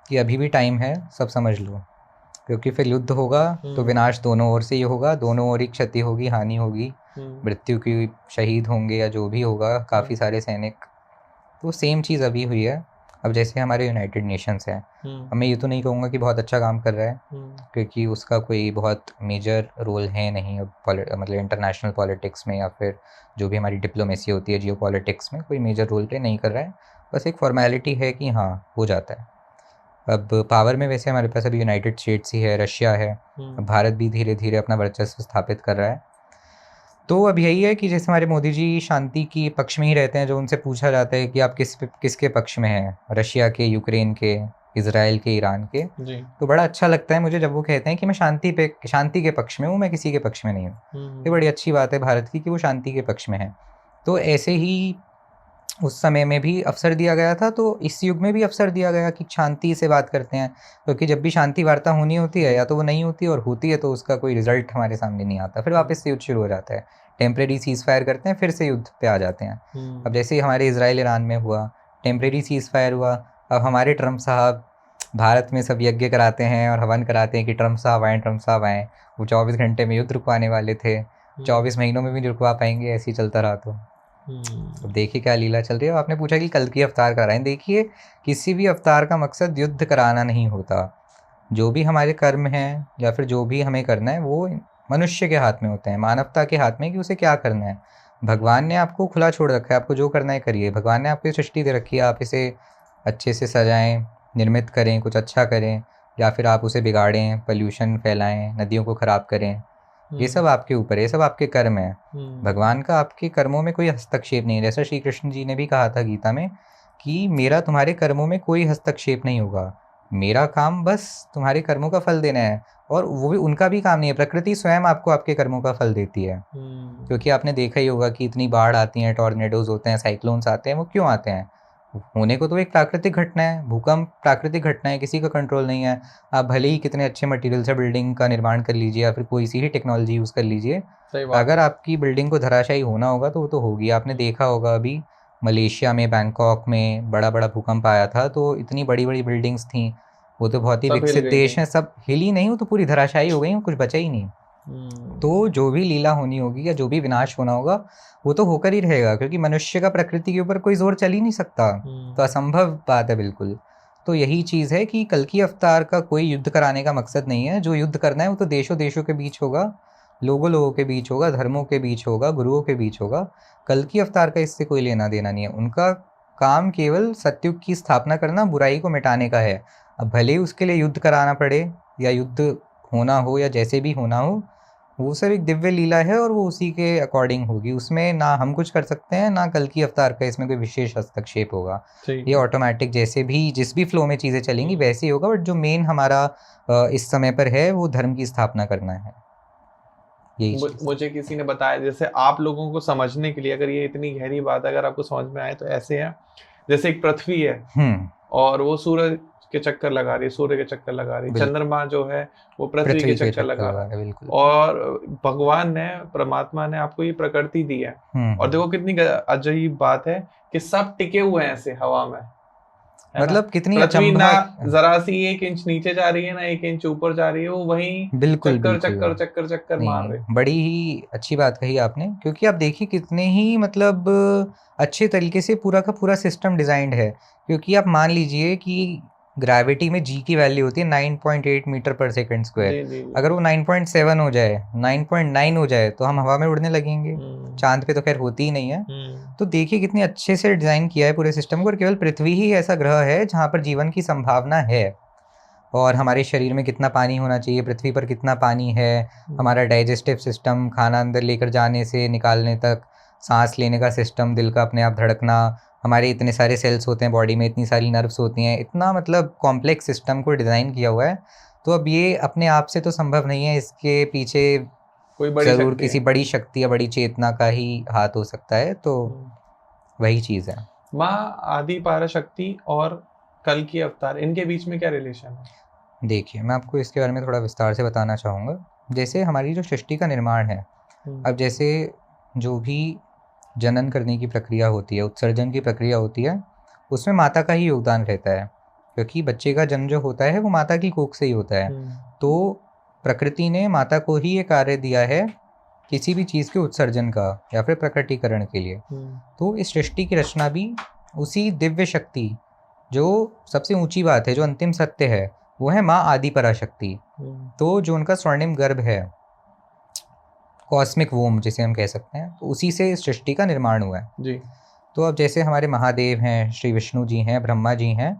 B: कि अभी भी टाइम है, सब समझ लो, क्योंकि फिर युद्ध होगा तो विनाश दोनों ओर से ही होगा, दोनों ओर ही क्षति होगी, हानि होगी, मृत्यु की, शहीद होंगे या जो भी होगा, काफ़ी सारे सैनिक। तो सेम चीज़ अभी हुई है। अब जैसे हमारे यूनाइटेड नेशंस है, अब मैं ये तो नहीं कहूँगा कि बहुत अच्छा काम कर रहा है, क्योंकि उसका कोई बहुत मेजर रोल है नहीं, मतलब इंटरनेशनल पॉलिटिक्स में या फिर जो भी हमारी डिप्लोमेसी होती है, जियो पॉलिटिक्स में कोई मेजर रोल प्ले नहीं कर रहा है, बस एक फॉर्मेलिटी है कि हाँ हो जाता है। अब पावर में वैसे हमारे पास अभी यूनाइटेड स्टेट्स ही है, रशिया है, अब भारत भी धीरे धीरे अपना वर्चस्व स्थापित कर रहा है। तो अब यही है कि जैसे हमारे मोदी जी शांति की पक्ष में ही रहते हैं, जो उनसे पूछा जाता है कि आप किसके पक्ष में हैं, रशिया के, यूक्रेन के, इजराइल के, ईरान के, तो बड़ा अच्छा लगता है मुझे जब वो कहते हैं कि मैं शांति के पक्ष में हूँ, मैं किसी के पक्ष में नहीं हूँ। ये बड़ी अच्छी बात है भारत की कि वो शांति के पक्ष में है। तो ऐसे ही उस समय में भी अवसर दिया गया था, तो इस युग में भी अवसर दिया गया कि शांति से बात करते हैं, क्योंकि जब भी शांति वार्ता होनी होती है या तो वो नहीं होती, और होती है तो उसका कोई रिजल्ट हमारे सामने नहीं आता, फिर वापस से युद्ध शुरू हो जाता है, टेम्परेरी सीज़ फायर करते हैं, फिर से युद्ध पे आ जाते हैं। अब जैसे हमारे इजराइल ईरान में हुआ, टेम्परेरी सीज़ फायर हुआ, अब हमारे ट्रम्प साहब भारत में सब यज्ञ कराते हैं और हवन कराते हैं कि ट्रम्प साहब आएँ। वो 24 घंटे में युद्ध रुकवाने वाले थे, 24 महीनों में भी नहीं रुकवा पाएंगे, ऐसे ही चलता रहा तो। अब देखिए क्या लीला चल रही है। आपने पूछा कि कल की अवतार कराएं, देखिए किसी भी अवतार का मकसद युद्ध कराना नहीं होता। जो भी हमारे कर्म हैं या फिर जो भी हमें करना है वो मनुष्य के हाथ में होते हैं, मानवता के हाथ में कि उसे क्या करना है। भगवान ने आपको खुला छोड़ रखा है, आपको जो करना है करिए। भगवान ने आपको सृष्टि दे रखी है, आप इसे अच्छे से सजाएं, निर्मित करें, कुछ अच्छा करें, या फिर आप उसे बिगाड़ें, पोल्यूशन फैलाएं, नदियों को ख़राब करें, ये सब आपके ऊपर है, ये सब आपके कर्म है। भगवान का आपके कर्मों में कोई हस्तक्षेप नहीं है। जैसा श्री कृष्ण जी ने भी कहा था गीता में कि मेरा तुम्हारे कर्मों में कोई हस्तक्षेप नहीं होगा, मेरा काम बस तुम्हारे कर्मों का फल देना है, और वो भी उनका भी काम नहीं है, प्रकृति स्वयं आपको आपके कर्मों का फल देती है। क्योंकि आपने देखा ही होगा कि इतनी बाढ़ आती हैं, टॉर्नेडोज होते हैं, साइक्लोन्स आते हैं, वो क्यों आते हैं? होने को तो एक प्राकृतिक घटना है, भूकंप प्राकृतिक घटना है, किसी का कंट्रोल नहीं है। आप भले ही कितने अच्छे मटेरियल से बिल्डिंग का निर्माण कर लीजिए या फिर कोई सी ही टेक्नोलॉजी यूज़ कर लीजिए, अगर आपकी बिल्डिंग को धराशायी होना होगा तो वो तो होगी। आपने देखा होगा अभी मलेशिया में, बैंकॉक में बड़ा बड़ा भूकंप आया था, तो इतनी बड़ी बड़ी बिल्डिंग्स थी, वो तो बहुत ही विकसित देश हैं, सब हिली नहीं, वो तो पूरी धराशायी हो गई, कुछ बचा ही नहीं। तो जो भी लीला होनी होगी या जो भी विनाश होना होगा वो तो होकर ही रहेगा, क्योंकि मनुष्य का प्रकृति के ऊपर कोई जोर चल ही नहीं सकता, तो असंभव बात है बिल्कुल। तो यही चीज़ है कि कल की अवतार का कोई युद्ध कराने का मकसद नहीं है। जो युद्ध करना है वो तो देशों देशों के बीच होगा, लोगों के बीच होगा, धर्मों के बीच होगा, गुरुओं के बीच होगा। कल की अवतार का इससे कोई लेना देना नहीं है। उनका काम केवल सत्युग की स्थापना करना, बुराई को मिटाने का है। अब भले ही उसके लिए युद्ध कराना पड़े या युद्ध होना हो या जैसे भी होना हो, वो सब एक दिव्य लीला है और वो उसी के अकॉर्डिंग होगी। उसमें ना हम कुछ कर सकते हैं, ना कल की अवतार का इसमें कोई विशेष हस्तक्षेप होगा। ये ऑटोमेटिक जैसे भी जिस भी फ्लो में चीज़ें चलेंगी वैसे ही होगा। बट जो मेन हमारा इस समय पर है वो धर्म की स्थापना करना है।
A: मुझे किसी ने बताया, जैसे आप लोगों को समझने के लिए, अगर ये इतनी गहरी बात अगर आपको समझ में आए तो ऐसे है, जैसे एक पृथ्वी है और वो सूरज के चक्कर लगा रही है, सूर्य के चक्कर लगा रही है,
B: बिल्कुल।
A: चंद्रमा जो है वो पृथ्वी के
B: पृथ्वी के
A: चक्कर लगा रहा है।
B: बिल्कुल।
A: और भगवान ने, परमात्मा ने आपको ये प्रकृति दी है। और देखो कितनी अजीब बात है कि सब टिके हुए हैं ऐसे हवा में, है ना?
B: मतलब कितनी
A: पृथ्वी ना
B: अचंभा।
A: जरा सी 1 इंच नीचे जा रही है ना 1 इंच ऊपर जा रही है, वो वहीं
B: बिल्कुल
A: चक्कर
B: बिल्कुल।
A: चक्कर चक्कर चक्कर मार रहे।
B: नहीं, बड़ी ही अच्छी बात कही आपने, क्योंकि आप देखिए कितने ही मतलब अच्छे तरीके से पूरा का पूरा सिस्टम डिजाइंड है। क्योंकि आप मान लीजिए कि ग्रेविटी में जी की वैल्यू होती है 9.8 मीटर पर सेकंड स्क्वायर।
A: जी जी जी।
B: अगर वो 9.7 हो जाए, 9.9 हो जाए, तो हम हवा में उड़ने लगेंगे। चांद पे तो खैर होती ही नहीं है। तो देखिए कितनी अच्छे से डिजाइन किया है पूरे सिस्टम को, और केवल पृथ्वी ही ऐसा ग्रह है जहाँ पर जीवन की संभावना है। और हमारे शरीर में कितना पानी होना चाहिए, पृथ्वी पर कितना पानी है, हमारा डाइजेस्टिव सिस्टम, खाना अंदर लेकर जाने से निकालने तक, सांस लेने का सिस्टम, दिल का अपने आप धड़कना, हमारे इतने सारे सेल्स होते हैं बॉडी में, इतनी सारी नर्व्स होती हैं, इतना मतलब कॉम्प्लेक्स सिस्टम को डिज़ाइन किया हुआ है। तो अब ये अपने आप से तो संभव नहीं है, इसके पीछे
A: कोई बड़ी
B: ज़रूर
A: शक्ति
B: किसी
A: है।
B: बड़ी शक्ति या बड़ी चेतना का ही हाथ हो सकता है। तो वही चीज़ है।
A: माँ आदि पराशक्ति और कल की अवतार, इनके बीच में क्या रिलेशन है?
B: देखिए मैं आपको इसके बारे में थोड़ा विस्तार से बताना चाहूँगा। जैसे हमारी जो सृष्टि का निर्माण है, अब जैसे जो भी जनन करने की प्रक्रिया होती है, उत्सर्जन की प्रक्रिया होती है, उसमें माता का ही योगदान रहता है। क्योंकि बच्चे का जन्म जो होता है वो माता की कोख से ही होता है। तो प्रकृति ने माता को ही ये कार्य दिया है किसी भी चीज़ के उत्सर्जन का या फिर प्रकटीकरण के लिए। तो इस सृष्टि की रचना भी उसी दिव्य शक्ति, जो सबसे ऊंची बात है, जो अंतिम सत्य है, वो है माँ आदि पराशक्ति। तो जो उनका स्वर्णिम गर्भ है, कॉस्मिक वोम जिसे हम कह सकते हैं, तो उसी से इस सृष्टि का निर्माण हुआ है
A: जी।
B: तो अब जैसे हमारे महादेव हैं, श्री विष्णु जी हैं, ब्रह्मा जी हैं,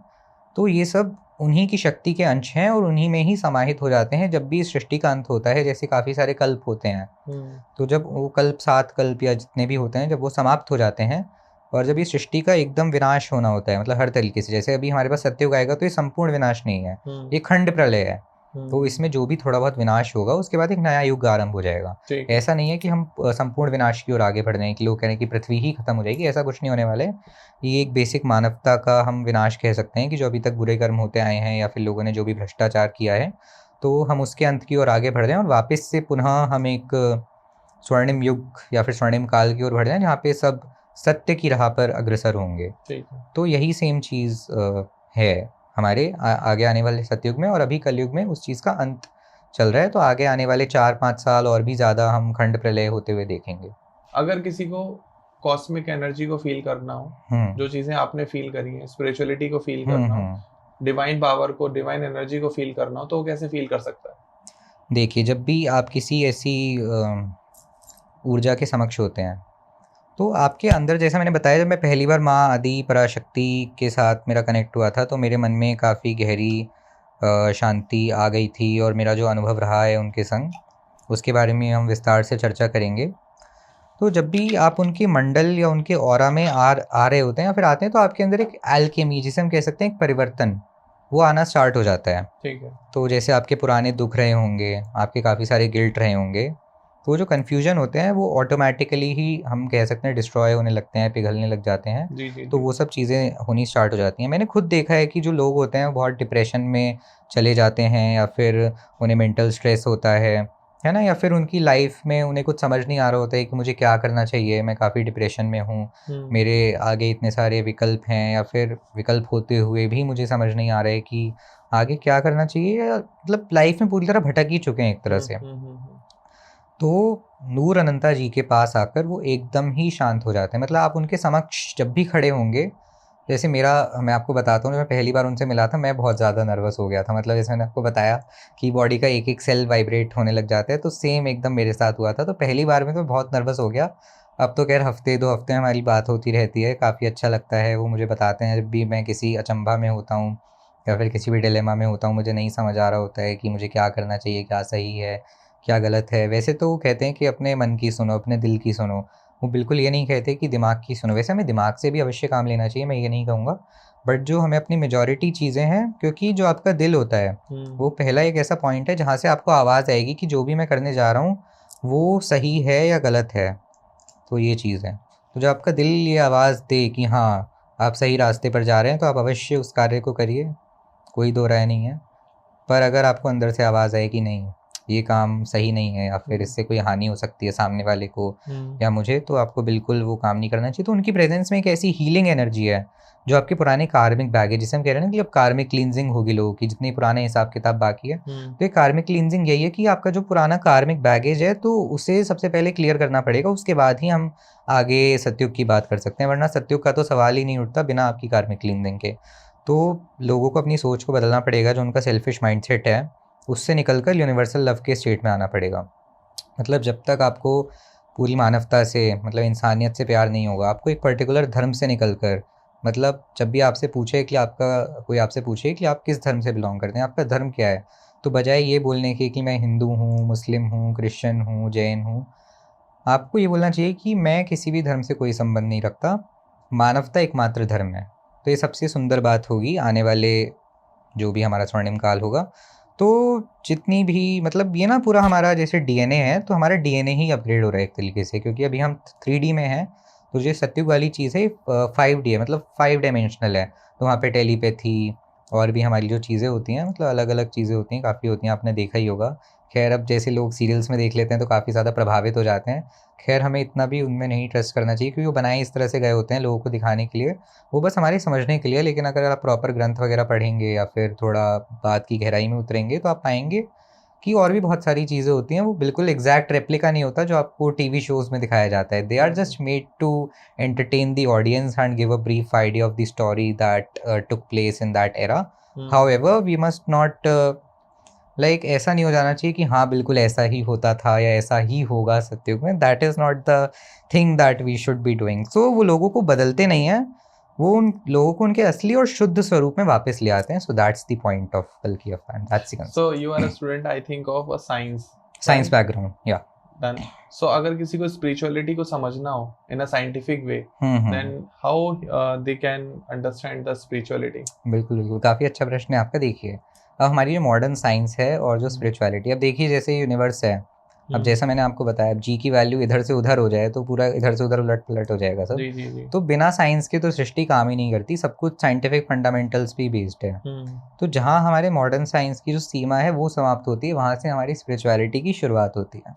B: तो ये सब उन्हीं की शक्ति के अंश हैं और उन्हीं में ही समाहित हो जाते हैं जब भी इस सृष्टि का अंत होता है। जैसे काफ़ी सारे कल्प होते हैं, तो जब वो कल्प, 7 कल्प या जितने भी होते हैं, जब वो समाप्त हो जाते हैं और जब ये सृष्टि का एकदम विनाश होना होता है, मतलब हर तरीके से, जैसे अभी हमारे पास सत्ययुग आएगा तो ये संपूर्ण विनाश नहीं है, ये खंड प्रलय है। तो इसमें जो भी थोड़ा बहुत विनाश होगा उसके बाद एक नया युग आरंभ हो जाएगा। ऐसा नहीं है कि हम संपूर्ण विनाश की ओर आगे बढ़ रहे हैं, कि लोग कह रहे हैं कि पृथ्वी ही खत्म हो जाएगी, ऐसा कुछ नहीं होने वाला है। ये एक बेसिक मानवता का हम विनाश कह सकते हैं, कि जो अभी तक बुरे कर्म होते आए हैं या फिर लोगों ने जो भी भ्रष्टाचार किया है, तो हम उसके अंत की ओर आगे बढ़ रहे हैं और वापस से पुनः हम एक स्वर्णिम युग या फिर स्वर्णिम काल की ओर बढ़ रहे हैं, जहाँ पे सब सत्य की राह पर अग्रसर होंगे। तो यही सेम चीज़ है हमारे आगे आने वाले सतयुग में, और अभी कलयुग में उस चीज़ का अंत चल रहा है। तो आगे आने वाले 4-5 साल और भी ज़्यादा हम खंड प्रलय होते हुए देखेंगे।
A: अगर किसी को कॉस्मिक एनर्जी को फील करना हो, जो चीज़ें आपने फील करी हैं, स्पिरिचुअलिटी को फील करना हो, डिवाइन पावर को, डिवाइन एनर्जी को फील करना हो, तो वो कैसे फील कर सकता है?
B: देखिए, जब भी आप किसी ऐसी ऊर्जा के समक्ष होते हैं, तो आपके अंदर, जैसा मैंने बताया, जब मैं पहली बार माँ आदि पराशक्ति के साथ मेरा कनेक्ट हुआ था, तो मेरे मन में काफ़ी गहरी शांति आ गई थी, और मेरा जो अनुभव रहा है उनके संग, उसके बारे में हम विस्तार से चर्चा करेंगे। तो जब भी आप उनके मंडल या उनके ऑरा में आ रहे होते हैं या फिर आते हैं, तो आपके अंदर एक एल्केमी, जिसे हम कह सकते हैं एक परिवर्तन, वो आना स्टार्ट हो जाता है।
A: ठीक है।
B: तो जैसे आपके पुराने दुख रहे होंगे, आपके काफ़ी सारे गिल्ट रहे होंगे, तो जो कन्फ्यूजन होते हैं वो ऑटोमेटिकली ही, हम कह सकते हैं, डिस्ट्रॉय होने लगते हैं, पिघलने लग जाते हैं।
A: जी।
B: तो वो सब चीज़ें होनी स्टार्ट हो जाती हैं। मैंने खुद देखा है कि जो लोग होते हैं बहुत डिप्रेशन में चले जाते हैं, या फिर उन्हें मेंटल स्ट्रेस होता है ना, या फिर उनकी लाइफ में उन्हें कुछ समझ नहीं आ रहा होता है कि मुझे क्या करना चाहिए, मैं काफ़ी डिप्रेशन में हूँ, मेरे आगे इतने सारे विकल्प हैं, या फिर विकल्प होते हुए भी मुझे समझ नहीं आ रहा है कि आगे क्या करना चाहिए, मतलब लाइफ में पूरी तरह भटक ही चुके हैं एक तरह से। तो नूर अनंता जी के पास आकर वो एकदम ही शांत हो जाते हैं। मतलब आप उनके समक्ष जब भी खड़े होंगे, जैसे मैं आपको बताता हूँ, जब मैं पहली बार उनसे मिला था, मैं बहुत ज़्यादा नर्वस हो गया था। मतलब जैसे मैंने आपको बताया कि बॉडी का एक एक सेल वाइब्रेट होने लग जाता है, तो सेम एकदम मेरे साथ हुआ था। तो पहली बार में तो बहुत नर्वस हो गया। अब तो खैर हफ्ते 2 हफ्ते में हमारी बात होती रहती है, काफ़ी अच्छा लगता है। वो मुझे बताते हैं जब भी मैं किसी अचंभा में होता हूँ या फिर किसी भी डिलेमा में होता हूँ, मुझे नहीं समझ आ रहा होता है कि मुझे क्या करना चाहिए, क्या सही है, क्या गलत है। वैसे तो वो कहते हैं कि अपने मन की सुनो, अपने दिल की सुनो, वो बिल्कुल ये नहीं कहते कि दिमाग की सुनो। वैसे हमें दिमाग से भी अवश्य काम लेना चाहिए, मैं ये नहीं कहूँगा, बट जो हमें अपनी मेजॉरिटी चीज़ें हैं, क्योंकि जो आपका दिल होता है वो पहला एक ऐसा पॉइंट है जहाँ से आपको आवाज़ आएगी कि जो भी मैं करने जा रहा हूँ वो सही है या गलत है। तो ये चीज़ है। तो जब आपका दिल ये आवाज़ दे कि हाँ आप सही रास्ते पर जा रहे हैं, तो आप अवश्य उस कार्य को करिए कोई दो राय नहीं है। पर अगर आपको अंदर से आवाज़ आए कि नहीं ये काम सही नहीं है या फिर इससे कोई हानि हो सकती है सामने वाले को या मुझे, तो आपको बिल्कुल वो काम नहीं करना चाहिए। तो उनकी प्रेजेंस में एक ऐसी हीलिंग एनर्जी है जो आपके पुराने कार्मिक बैगेज, जिसे हम कह रहे हैं ना कि अब कार्मिक क्लींजिंग होगी लोगों की, जितनी पुराने हिसाब किताब बाकी है, तो ये कार्मिक क्लींजिंग यही है कि आपका जो पुराना कार्मिक बैगेज है तो उसे सबसे पहले क्लियर करना पड़ेगा, उसके बाद ही हम आगे सतयुग की बात कर सकते हैं, वरना सतयुग का तो सवाल ही नहीं उठता बिना आपकी कार्मिक क्लींजिंग के। तो लोगों को अपनी सोच को बदलना पड़ेगा, जो उनका सेल्फिश माइंडसेट है उससे निकलकर यूनिवर्सल लव के स्टेट में आना पड़ेगा। मतलब जब तक आपको पूरी मानवता से, मतलब इंसानियत से प्यार नहीं होगा, आपको एक पर्टिकुलर धर्म से निकलकर, मतलब जब भी आपसे पूछे कि कोई आपसे पूछे कि आप किस धर्म से बिलोंग करते हैं, आपका धर्म क्या है, तो बजाय ये बोलने के कि मैं हिंदू हूँ, मुस्लिम हूँ, क्रिश्चियन हूँ, जैन हूँ, आपको ये बोलना चाहिए कि मैं किसी भी धर्म से कोई संबंध नहीं रखता, मानवता एकमात्र धर्म है। तो ये सबसे सुंदर बात होगी आने वाले जो भी हमारा स्वर्णिम काल होगा। तो जितनी भी, मतलब ये ना पूरा हमारा जैसे डीएनए है, तो हमारा डीएनए ही अपग्रेड हो रहा है एक तरीके से, क्योंकि अभी हम 3D में हैं, तो जो सत्युग वाली चीज़ है 5D है, मतलब 5 डायमेंशनल है। तो वहाँ पे टेलीपैथी और भी हमारी जो चीज़ें होती हैं, मतलब अलग अलग चीज़ें होती हैं, काफ़ी होती हैं, आपने देखा ही होगा। खैर अब जैसे लोग सीरियल्स में देख लेते हैं तो काफ़ी ज़्यादा प्रभावित हो जाते हैं। खैर हमें इतना भी उनमें नहीं ट्रस्ट करना चाहिए, क्योंकि वो बनाए इस तरह से गए होते हैं लोगों को दिखाने के लिए, वो बस हमारे समझने के लिए। लेकिन अगर आप प्रॉपर ग्रंथ वगैरह पढ़ेंगे या फिर थोड़ा बात की गहराई में उतरेंगे तो आप पाएंगे कि और भी बहुत सारी चीज़ें होती हैं, वो बिल्कुल एग्जैक्ट रेप्लिका नहीं होता जो आपको टीवी शोज़ में दिखाया जाता है। They are just made to entertain the audience and give a brief idea of the story that took place in that era. However we must not, like ऐसा नहीं हो जाना चाहिए कि हाँ बिल्कुल ऐसा ही होता था या ऐसा ही होगा सत्युग में। That is not the thing that we should be doing. So वो लोगों को बदलते नहीं हैं, वो उन लोगों को उनके असली और शुद्ध स्वरूप में वापस ले आते हैं। So that's the point of कल्कि अवतार। That's the concept.
A: So you are a student, I think, of a science.
B: Science
A: right?
B: Background, या
A: Then, so अगर किसी को spirituality को समझना हो in a scientific way, then how they can understand the spirituality?
B: बिल्कुल बिल्कुल, काफ़ी अच्छा प्रश्न है आपका। देखिए अब हमारी जो मॉडर्न साइंस है और जो स्पिरिचुअलिटी, अब देखिए जैसे यूनिवर्स है, अब जैसा मैंने आपको बताया, अब जी की वैल्यू इधर से उधर हो जाए तो पूरा इधर से उधर उलट पलट हो जाएगा सब।
A: जी जी जी।
B: तो बिना साइंस के तो सृष्टि काम ही नहीं करती, सब कुछ साइंटिफिक फंडामेंटल्स पे बेस्ड है। तो जहाँ हमारे मॉडर्न साइंस की जो सीमा है वो समाप्त होती है, वहाँ से हमारी स्पिरिचुअलिटी की शुरुआत होती है।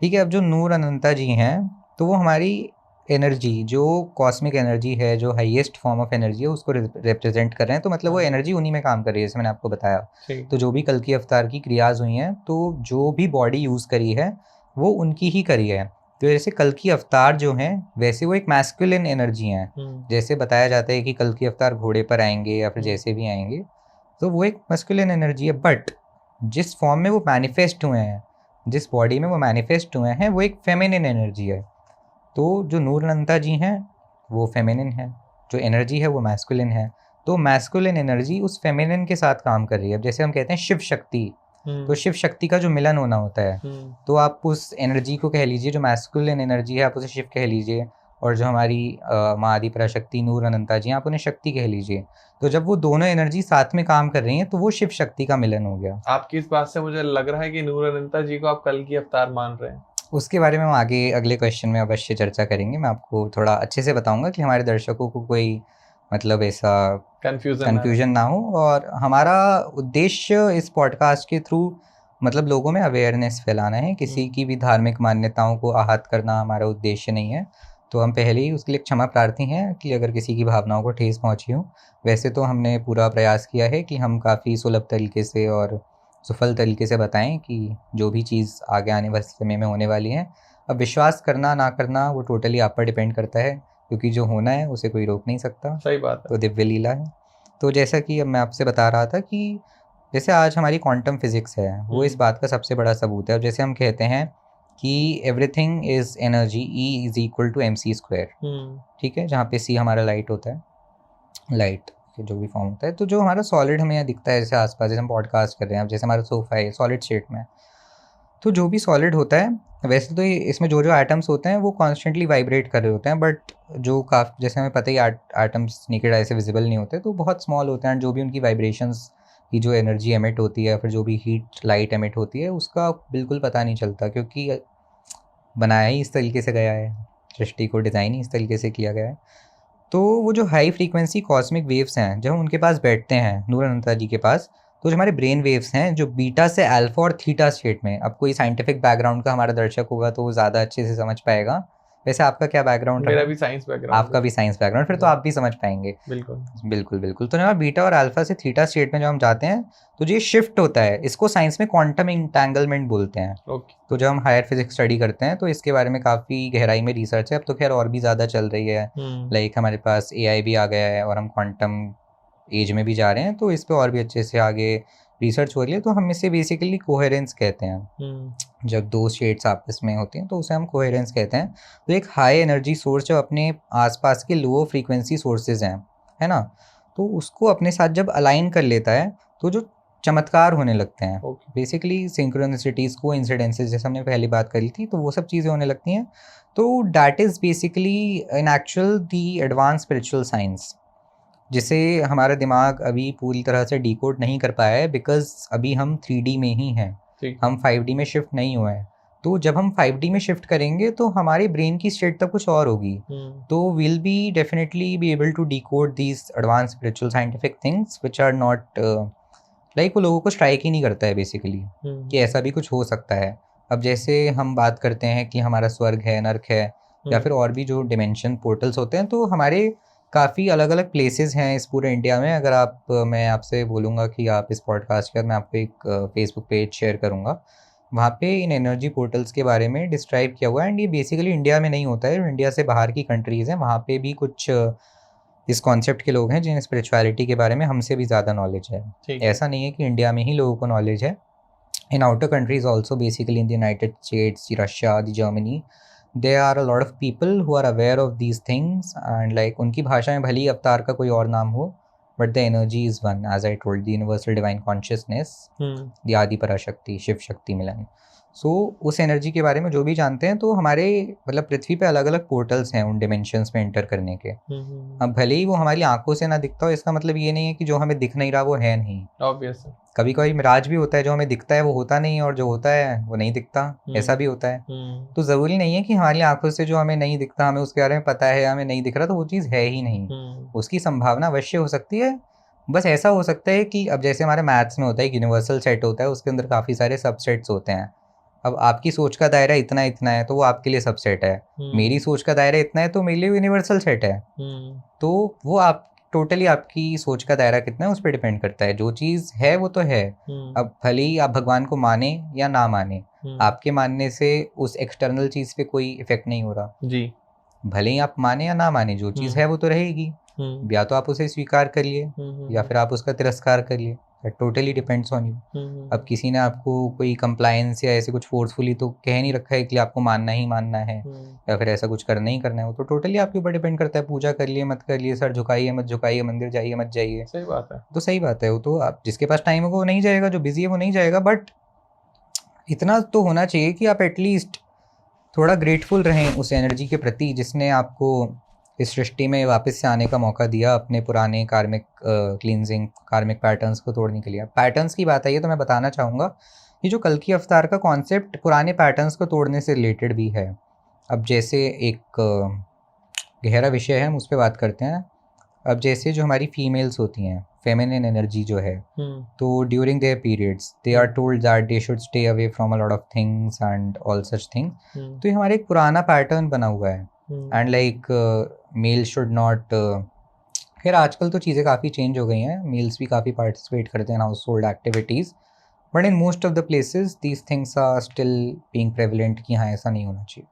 B: ठीक है। अब जो नूर अनंता जी हैं, तो वो हमारी एनर्जी, जो कॉस्मिक एनर्जी है, जो हाईएस्ट फॉर्म ऑफ एनर्जी है, उसको रिप्रेजेंट कर रहे हैं। तो मतलब वो एनर्जी उन्हीं में काम कर रही है, जैसे मैंने आपको बताया। तो जो भी कल्कि अवतार की क्रियाज हुई हैं, तो जो भी बॉडी यूज़ करी है वो उनकी ही करी है। तो जैसे कल्कि अवतार जो हैं, वैसे वो एक मैस्कुलिन एनर्जी हैं। जैसे बताया जाता है कि कल्कि अवतार घोड़े पर आएंगे या फिर जैसे भी आएंगे, तो वो एक मैस्कुलिन एनर्जी है। बट जिस फॉर्म में वो मैनिफेस्ट हुए हैं, जिस बॉडी में वो मैनिफेस्ट हुए हैं, वो एक फेमिनिन एनर्जी है। तो जो नूर अनंता जी हैं वो फेमिनिन है, जो एनर्जी है वो मैस्कुलिन है। तो मैस्कुलिन एनर्जी उस फेमिनिन के साथ काम कर रही है। अब जैसे हम कहते हैं शिव शक्ति, तो शिव शक्ति का जो मिलन होना होता है, तो आप उस एनर्जी को कह लीजिए, जो मैस्कुलिन एनर्जी है आप उसे शिव कह लीजिए, और जो हमारी माँ आदि पराशक्ति नूर अनंता जी हैं, आप उन्हें शक्ति कह लीजिए। तो जब वो दोनों एनर्जी साथ में काम कर रही हैं तो वो शिव शक्ति का मिलन हो गया।
A: आपकी इस बात से मुझे लग रहा है कि नूर अनंता जी को आप कल्कि अवतार मान रहे हैं।
B: उसके बारे में हम आगे अगले क्वेश्चन में अवश्य चर्चा करेंगे। मैं आपको थोड़ा अच्छे से बताऊंगा कि हमारे दर्शकों को कोई मतलब ऐसा कन्फ्यूजन ना हो। और हमारा उद्देश्य इस पॉडकास्ट के थ्रू मतलब लोगों में अवेयरनेस फैलाना है, किसी की भी धार्मिक मान्यताओं को आहत करना हमारा उद्देश्य नहीं है। तो हम पहले ही उसके लिए क्षमा प्रार्थी हैं कि अगर किसी की भावनाओं को ठेस पहुंची हो। वैसे तो हमने पूरा प्रयास किया है कि हम काफ़ी सुलभ तरीके से और सफल तरीके से बताएं कि जो भी चीज़ आगे आने वाले समय में होने वाली है। अब विश्वास करना ना करना वो टोटली आप पर डिपेंड करता है, क्योंकि जो होना है उसे कोई रोक नहीं सकता।
A: सही बात है।
B: तो दिव्य लीला है। तो जैसा कि अब मैं आपसे बता रहा था कि जैसे आज हमारी क्वांटम फिजिक्स है, वो इस बात का सबसे बड़ा सबूत है। अब जैसे हम कहते हैं कि everything is energy, E is equal to mc²। ठीक है, जहाँ पे C हमारा लाइट होता है, लाइट जो भी फॉर्म होता है। तो जो हमारा सॉलिड हमें यहाँ दिखता है, जैसे आसपास, जैसे हम पॉडकास्ट कर रहे हैं, अब जैसे हमारा सोफा है सॉलिड स्टेट में, तो जो भी सॉलिड होता है, वैसे तो इसमें जो एटम्स होते हैं वो कॉन्स्टेंटली वाइब्रेट कर रहे होते हैं, बट जो जैसे हमें पता ही एटम्स नेकेड आई से विजिबल नहीं होते, तो बहुत स्मॉल होते हैं। जो भी उनकी वाइब्रेशंस की जो एनर्जी एमिट होती है, फिर जो भी हीट लाइट एमिट होती है, उसका बिल्कुल पता नहीं चलता, क्योंकि बनाया ही इस तरीके से गया है, सृष्टि को डिज़ाइन ही इस तरीके से किया गया है। तो वो जो हाई फ्रीक्वेंसी कॉस्मिक वेव्स हैं, जब हम उनके पास बैठते हैं, नूर अनंता जी के पास, तो जो हमारे ब्रेन वेव्स हैं जो बीटा से अल्फा और थीटा स्टेट में, अब कोई साइंटिफिक बैकग्राउंड का हमारा दर्शक होगा तो वो ज़्यादा अच्छे से समझ पाएगा। वैसे आपका क्या बैकग्राउंड
A: मेरा
B: रहा?
A: भी साइंस बैकग्राउंड
B: आपका भी साइंस बैकग्राउंड, फिर तो आप भी समझ पाएंगे।
A: बिल्कुल।
B: बिल्कुल बिल्कुल। तो जब हम बीटा और अल्फा से थीटा स्टेट में जब हम जाते हैं तो जो ये शिफ्ट होता है, इसको साइंस में क्वांटम इंटैंगलमेंट बोलते हैं।
A: ओके।
B: तो जब हम हायर फिजिक्स स्टडी करते हैं तो इसके बारे में काफ़ी गहराई में रिसर्च है। अब तो खैर और भी ज़्यादा चल रही है, लाइक हमारे पास AI भी आ गया है और हम क्वांटम एज में भी जा रहे हैं, तो इस पे और भी अच्छे से आगे रिसर्च हो रही है। तो हम इसे बेसिकली कोहेरेंस कहते हैं। जब दो स्टेट्स आपस में होती हैं तो उसे हम कोहेरेंस कहते हैं। तो एक हाई एनर्जी सोर्स जब अपने आसपास के लो फ्रीक्वेंसी सोर्सेज हैं, है ना, तो उसको अपने साथ जब अलाइन कर लेता है तो जो चमत्कार होने लगते हैं,
A: Okay.
B: बेसिकली सिंक्रोनिसिटीज़ को इंसिडेंसेस, जैसे हमने पहली बात करी थी, तो वो सब चीज़ें होने लगती हैं। तो that is basically in actual the advance spiritual science, जिसे हमारा दिमाग अभी पूरी तरह से डिकोड नहीं कर पाया है, बिकॉज अभी हम 3D में ही हैं, हम 5D में शिफ्ट नहीं हुए हैं। तो जब हम 5D में शिफ्ट करेंगे तो हमारे ब्रेन की स्टेट तक कुछ और होगी। तो will be definitely be able to decode these advance spiritual scientific things which are not like, वो लोगों को स्ट्राइक ही नहीं करता है बेसिकली कि ऐसा भी कुछ हो सकता है। अब जैसे हम बात करते हैं कि हमारा स्वर्ग है, नर्क है, या फिर और भी जो डिमेंशन पोर्टल्स होते हैं, तो हमारे काफ़ी अलग अलग प्लेसेस हैं इस पूरे इंडिया में। अगर आप, मैं आपसे बोलूँगा कि आप इस पॉडकास्ट के बाद मैं आपको एक फेसबुक पेज शेयर करूँगा, वहाँ पे इन एनर्जी पोर्टल्स के बारे में डिस्क्राइब किया हुआ है। एंड ये बेसिकली इंडिया में नहीं होता है, इंडिया से बाहर की कंट्रीज़ हैं, वहाँ पे भी कुछ इस कॉन्सेप्ट के लोग हैं जिन्हें स्पिरिचुअलिटी के बारे में हमसे भी ज़्यादा नॉलेज है। ऐसा नहीं है कि इंडिया में ही लोगों को नॉलेज है, इन outer countries also, basically in the United states, Russia, the Germany, there are a lot of people who are aware of these things, and like उनकी भाषा में भले ही अवतार का कोई और नाम हो, but the energy is one, as I told, the universal divine consciousness, the आदि पराशक्ति, शिव शक्ति मिलन। सो उस एनर्जी के बारे में जो भी जानते हैं, तो हमारे मतलब पृथ्वी पे अलग अलग पोर्टल्स हैं उन डिमेंशंस में एंटर करने के। अब भले ही वो हमारी आंखों से ना दिखता हो, इसका मतलब ये नहीं है कि जो हमें दिख नहीं रहा वो है नहीं।
A: ऑब्वियसली
B: कभी कभी मिराज भी होता है, जो हमें दिखता है वो होता नहीं, और जो होता है वो नहीं दिखता, ऐसा भी होता है। तो ज़रूरी नहीं है कि हमारी आंखों से जो हमें नहीं दिखता, हमें उसके बारे में पता है, हमें नहीं दिख रहा तो वो चीज़ है ही नहीं। उसकी संभावना अवश्य हो सकती है। बस ऐसा हो सकता है कि अब जैसे हमारे मैथ्स में होता है, यूनिवर्सल सेट होता है, उसके अंदर काफ़ी सारे सबसेट्स होते हैं। अब आपकी सोच का दायरा इतना इतना है तो वो आपके लिए सबसेट है, मेरी सोच का दायरा इतना है तो मेरे लिए यूनिवर्सल सेट है। तो वो आप टोटली आपकी सोच का दायरा कितना है उस पर डिपेंड करता है। जो चीज़ है वो तो है। अब भले ही आप भगवान को माने या ना माने, आपके मानने से उस एक्सटर्नल चीज़ पे कोई इफेक्ट नहीं हो रहा जी। भले ही आप माने या ना माने, जो चीज़ है वो तो रहेगी। या तो आप उसे स्वीकार करिए या फिर आप उसका तिरस्कार करिए, टोटली डिपेंड्स ऑन यू। अब किसी ने आपको कोई कंप्लायंस या ऐसे कुछ फोर्सफुली तो कह नहीं रखा है कि आपको मानना ही मानना है या फिर ऐसा कुछ करना ही करना है। वो तो टोटली आपके ऊपर डिपेंड करता है। पूजा कर लिए मत कर लिए, सर झुकाइए मत झुकाइए, मंदिर जाइए मत जाइए,
A: सही बात है।
B: तो सही बात है। वो तो आप, जिसके पास टाइम होगा वो नहीं जाएगा, जो बिजी है वो नहीं जाएगा। बट इतना तो होना चाहिए कि आप एटलीस्ट थोड़ा ग्रेटफुल रहें उस एनर्जी के प्रति जिसने आपको इस सृष्टि में वापस से आने का मौका दिया, अपने पुराने कार्मिक क्लींजिंग, कार्मिक पैटर्न्स को तोड़ने के लिए। पैटर्न्स की बात आई है तो मैं बताना चाहूँगा कि जो कल्कि अवतार का कॉन्सेप्ट पुराने पैटर्न्स को तोड़ने से रिलेटेड भी है। अब जैसे एक गहरा विषय है, हम उस पर बात करते हैं। अब जैसे जो हमारी फीमेल्स होती हैं, फेमिनिन एनर्जी जो है, तो during their periods they are told that they should stay away from a lot of things and all such things. तो ये हमारा एक पुराना पैटर्न बना हुआ है। And like male should not, खैर आजकल तो चीज़ें काफ़ी चेंज हो गई हैं, मेल्स भी काफ़ी पार्टिसिपेट करते हैं household activities, but in most of the places these things are still being prevalent कि हाँ ऐसा नहीं होना चाहिए।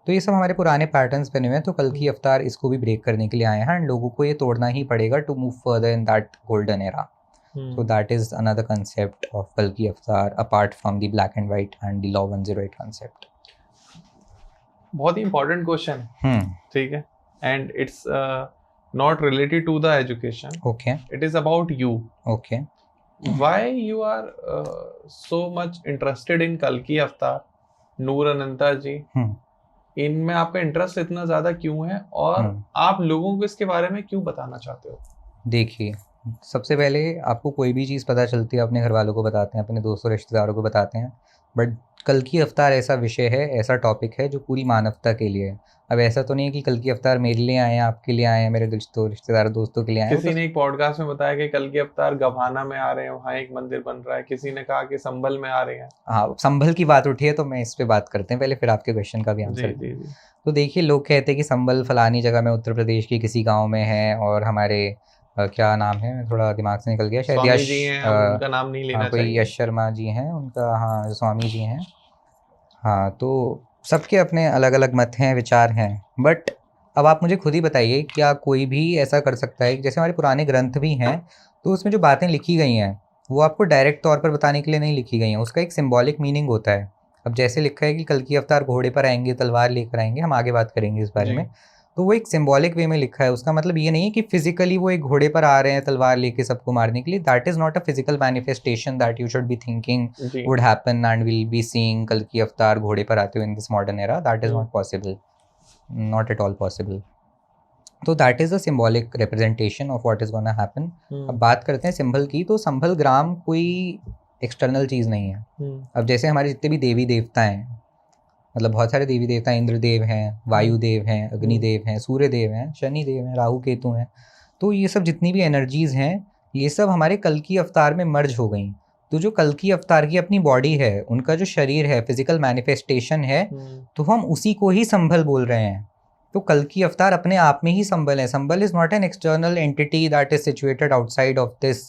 B: तो ये सब हमारे पुराने पैटर्न्स बने हुए हैं। तो कल्कि अवतार इसको भी ब्रेक करने के लिए आए हैं, एंड लोगों को ये तोड़ना ही पड़ेगा to move further in that golden era. So that is another concept of Kalki Avatar apart from the black and white and the Law 108 concept.
A: बहुत ही important question है, ठीक है, and it's not related to the education.
B: Okay.
A: It is about you.
B: Okay.
A: Why you are so much interested in Kalki Avatar, नूर अनंता जी? इनमें आपका interest इतना ज़्यादा क्यों है, और आप लोगों को इसके बारे में क्यों बताना चाहते हो?
B: देखिए, सबसे पहले आपको कोई भी चीज़ पता चलती है अपने घर वालों को बताते हैं, अपने दोस्तों रिश्तेदारों को बताते हैं, बट कल की अवतार ऐसा विषय है, ऐसा टॉपिक है जो पूरी मानवता के लिए है। अब ऐसा तो नहीं है कि कल की अवतार मेरे लिए आए हैं, आपके लिए आए हैं, मेरे दोस्तों रिश्तेदार दोस्तों के लिए आए हैं।
A: किसी ने एक पॉडकास्ट में बताया कि कल के अवतार गभाना में आ रहे हैं, वहाँ एक मंदिर बन रहा है। किसी ने कहा कि संभल में आ रहे हैं।
B: हाँ, संभल की बात उठी है तो मैं इस पे बात करते हैं पहले, फिर आपके क्वेश्चन का भी आंसर।
A: जी जी।
B: तो देखिए, लोग कहते हैं कि संभल फलानी जगह में उत्तर प्रदेश की किसी गांव में है, और हमारे क्या नाम है, थोड़ा दिमाग से निकल गया, शायद
A: स्वामी
B: यश,
A: जी हैं, हम उनका नाम नहीं लेना
B: कोई
A: चाहिए।
B: यश शर्मा जी हैं उनका, हाँ स्वामी जी हैं। हाँ, तो सबके अपने अलग अलग मत हैं, विचार हैं। बट अब आप मुझे खुद ही बताइए, क्या कोई भी ऐसा कर सकता है कि जैसे हमारे पुराने ग्रंथ भी हैं, तो उसमें जो बातें लिखी गई हैं वो आपको डायरेक्ट तौर पर बताने के लिए नहीं लिखी गई हैं, उसका एक सिंबॉलिक मीनिंग होता है। अब जैसे लिखा है कि कल की अवतार घोड़े पर आएंगे, तलवार लेकर आएंगे, हम आगे बात करेंगे इस बारे
A: जी।
B: में। तो वो एक सिंबॉलिक वे में लिखा है, उसका मतलब ये नहीं है कि फिजिकली वो एक घोड़े पर आ रहे हैं तलवार लेके सबको मारने के लिए। That is not a physical manifestation that you should be thinking
A: ji.
B: would happen and we'll be seeing कल की अवतार घोड़े पर आते हुए in this modern era. That is not possible, not at all possible. तो that is a symbolic representation of what is gonna happen. अब बात करते हैं संभल की, तो संभल ग्राम कोई एक्सटर्नल चीज़ नहीं है। अब जैसे हमारे जितने भी देवी देवता हैं, मतलब बहुत सारे देवी देवता हैं, इंद्रदेव हैं, वायुदेव हैं, अग्निदेव हैं, सूर्यदेव हैं, शनिदेव हैं, राहु केतु हैं, तो ये सब जितनी भी एनर्जीज़ हैं, ये सब हमारे कल की अवतार में मर्ज हो गई। तो जो कल की अवतार की अपनी बॉडी है, उनका जो शरीर है, फिजिकल मैनिफेस्टेशन है, तो हम उसी को ही संभल बोल रहे हैं। तो कल की अवतार अपने आप में ही संभल है। Sambhal is not an external entity that is situated outside of this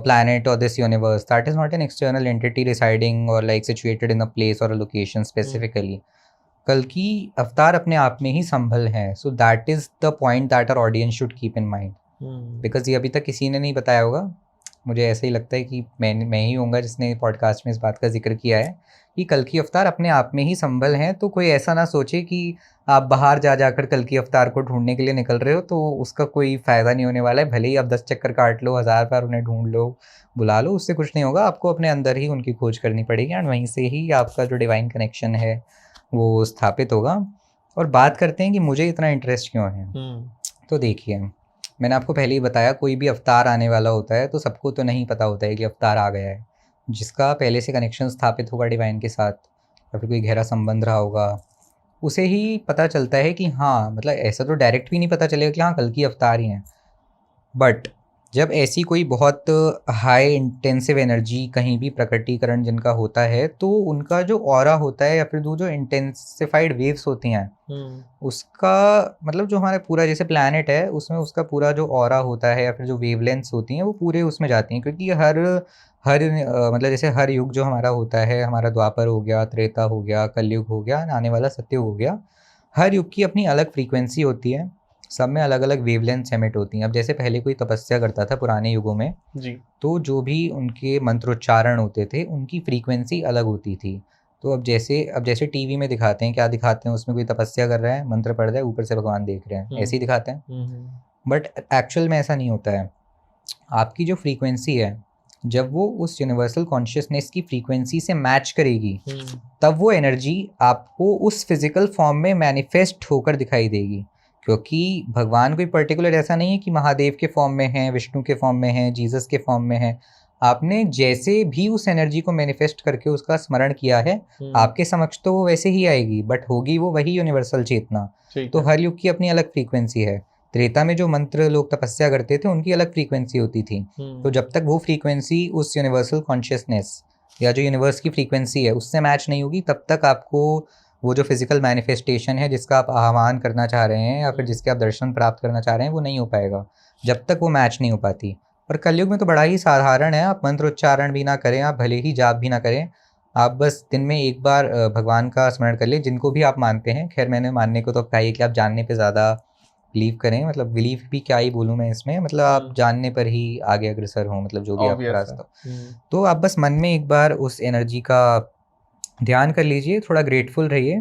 B: planet or this universe. That is not an external entity residing or like situated in a place or a location specifically. कल की अवतार अपने आप में ही संभल है। So that is the point that our audience should keep in mind, because ये अभी तक किसी ने नहीं बताया होगा। मुझे ऐसा ही लगता है कि मैं ही होऊंगा जिसने पॉडकास्ट में इस बात का जिक्र किया है कि कल की अवतार अपने आप में ही संभल हैं। तो कोई ऐसा ना सोचे कि आप बाहर जा जाकर कल की अवतार को ढूंढने के लिए निकल रहे हो तो उसका कोई फ़ायदा नहीं होने वाला है। भले ही आप 10 चक्कर काट लो, 1000 बार उन्हें ढूंढ लो, बुला लो, उससे कुछ नहीं होगा। आपको अपने अंदर ही उनकी खोज करनी पड़ेगी एंड वहीं से ही आपका जो डिवाइन कनेक्शन है वो स्थापित होगा। और बात करते हैं कि मुझे इतना इंटरेस्ट क्यों है। तो देखिए, मैंने आपको पहले ही बताया, कोई भी अवतार आने वाला होता है तो सबको तो नहीं पता होता है कि अवतार आ गया है। जिसका पहले से कनेक्शन स्थापित होगा डिवाइन के साथ, या फिर कोई गहरा संबंध रहा होगा, उसे ही पता चलता है कि हाँ, मतलब ऐसा तो डायरेक्ट भी नहीं पता चलेगा कि हाँ कल की अवतार ही हैं। बट जब ऐसी कोई बहुत हाई इंटेंसिव एनर्जी कहीं भी प्रकटीकरण जिनका होता है, तो उनका जो ऑरा होता है या फिर जो इंटेंसिफाइड वेव्स होती हैं, उसका मतलब जो हमारा पूरा जैसे प्लैनेट है उसमें उसका पूरा जो ऑरा होता है या फिर जो वेवलेंथ्स होती हैं वो पूरे उसमें जाती हैं। क्योंकि हर मतलब जैसे हर युग जो हमारा होता है, हमारा द्वापर हो गया, त्रेता हो गया, कलयुग हो गया, आने वाला सत्ययुग हो गया, हर युग की अपनी अलग फ्रीक्वेंसी होती है, सब में अलग अलग वेवलेंथ एमिट होती हैं। अब जैसे पहले कोई तपस्या करता था पुराने युगों में
A: जी,
B: तो जो भी उनके मंत्रोच्चारण होते थे उनकी फ्रीक्वेंसी अलग होती थी। तो अब जैसे टीवी में दिखाते हैं, क्या दिखाते हैं, उसमें कोई तपस्या कर रहा है, मंत्र पढ़ रहा है, ऊपर से भगवान देख रहे हैं, ऐसे ही दिखाते हैं। बट एक्चुअल में ऐसा नहीं होता है। आपकी जो फ्रीक्वेंसी है, जब वो उस यूनिवर्सल कॉन्शियसनेस की फ्रीक्वेंसी से मैच करेगी, तब वो एनर्जी आपको उस फिजिकल फॉर्म में मैनिफेस्ट होकर दिखाई देगी। क्योंकि भगवान कोई पर्टिकुलर ऐसा नहीं है कि महादेव के फॉर्म में है, विष्णु के फॉर्म में है, जीसस के फॉर्म में है। आपने जैसे भी उस एनर्जी को मैनिफेस्ट करके उसका स्मरण किया है, आपके समक्ष तो वो वैसे ही आएगी, बट होगी वो वही यूनिवर्सल चेतना। तो हर युग की अपनी अलग फ्रीक्वेंसी है। त्रेता में जो मंत्र लोग तपस्या करते थे उनकी अलग फ्रीक्वेंसी होती थी। तो जब तक वो फ्रीक्वेंसी उस यूनिवर्सल कॉन्शियसनेस या जो यूनिवर्स की फ्रीक्वेंसी है उससे मैच नहीं होगी, तब तक आपको वो जो फिजिकल मैनिफेस्टेशन है जिसका आप आह्वान करना चाह रहे हैं या फिर जिसके आप दर्शन प्राप्त करना चाह रहे हैं वो नहीं हो पाएगा, जब तक वो मैच नहीं हो पाती। और कलयुग में तो बड़ा ही साधारण है, आप मंत्रोच्चारण भी ना करें, आप भले ही जाप भी ना करें, आप बस दिन में एक बार भगवान का स्मरण कर लें, जिनको भी आप मानते हैं। खैर मैंने मानने को तो कहा है कि आप जानने पे ज़्यादा बिलीव करें, मतलब बिलीव भी क्या ही बोलूँ मैं इसमें, मतलब आप जानने पर ही आगे अग्रसर हों, मतलब जो भी आपका रास्ता। तो आप बस मन में एक बार उस एनर्जी का ध्यान कर लीजिए, थोड़ा ग्रेटफुल रहिए,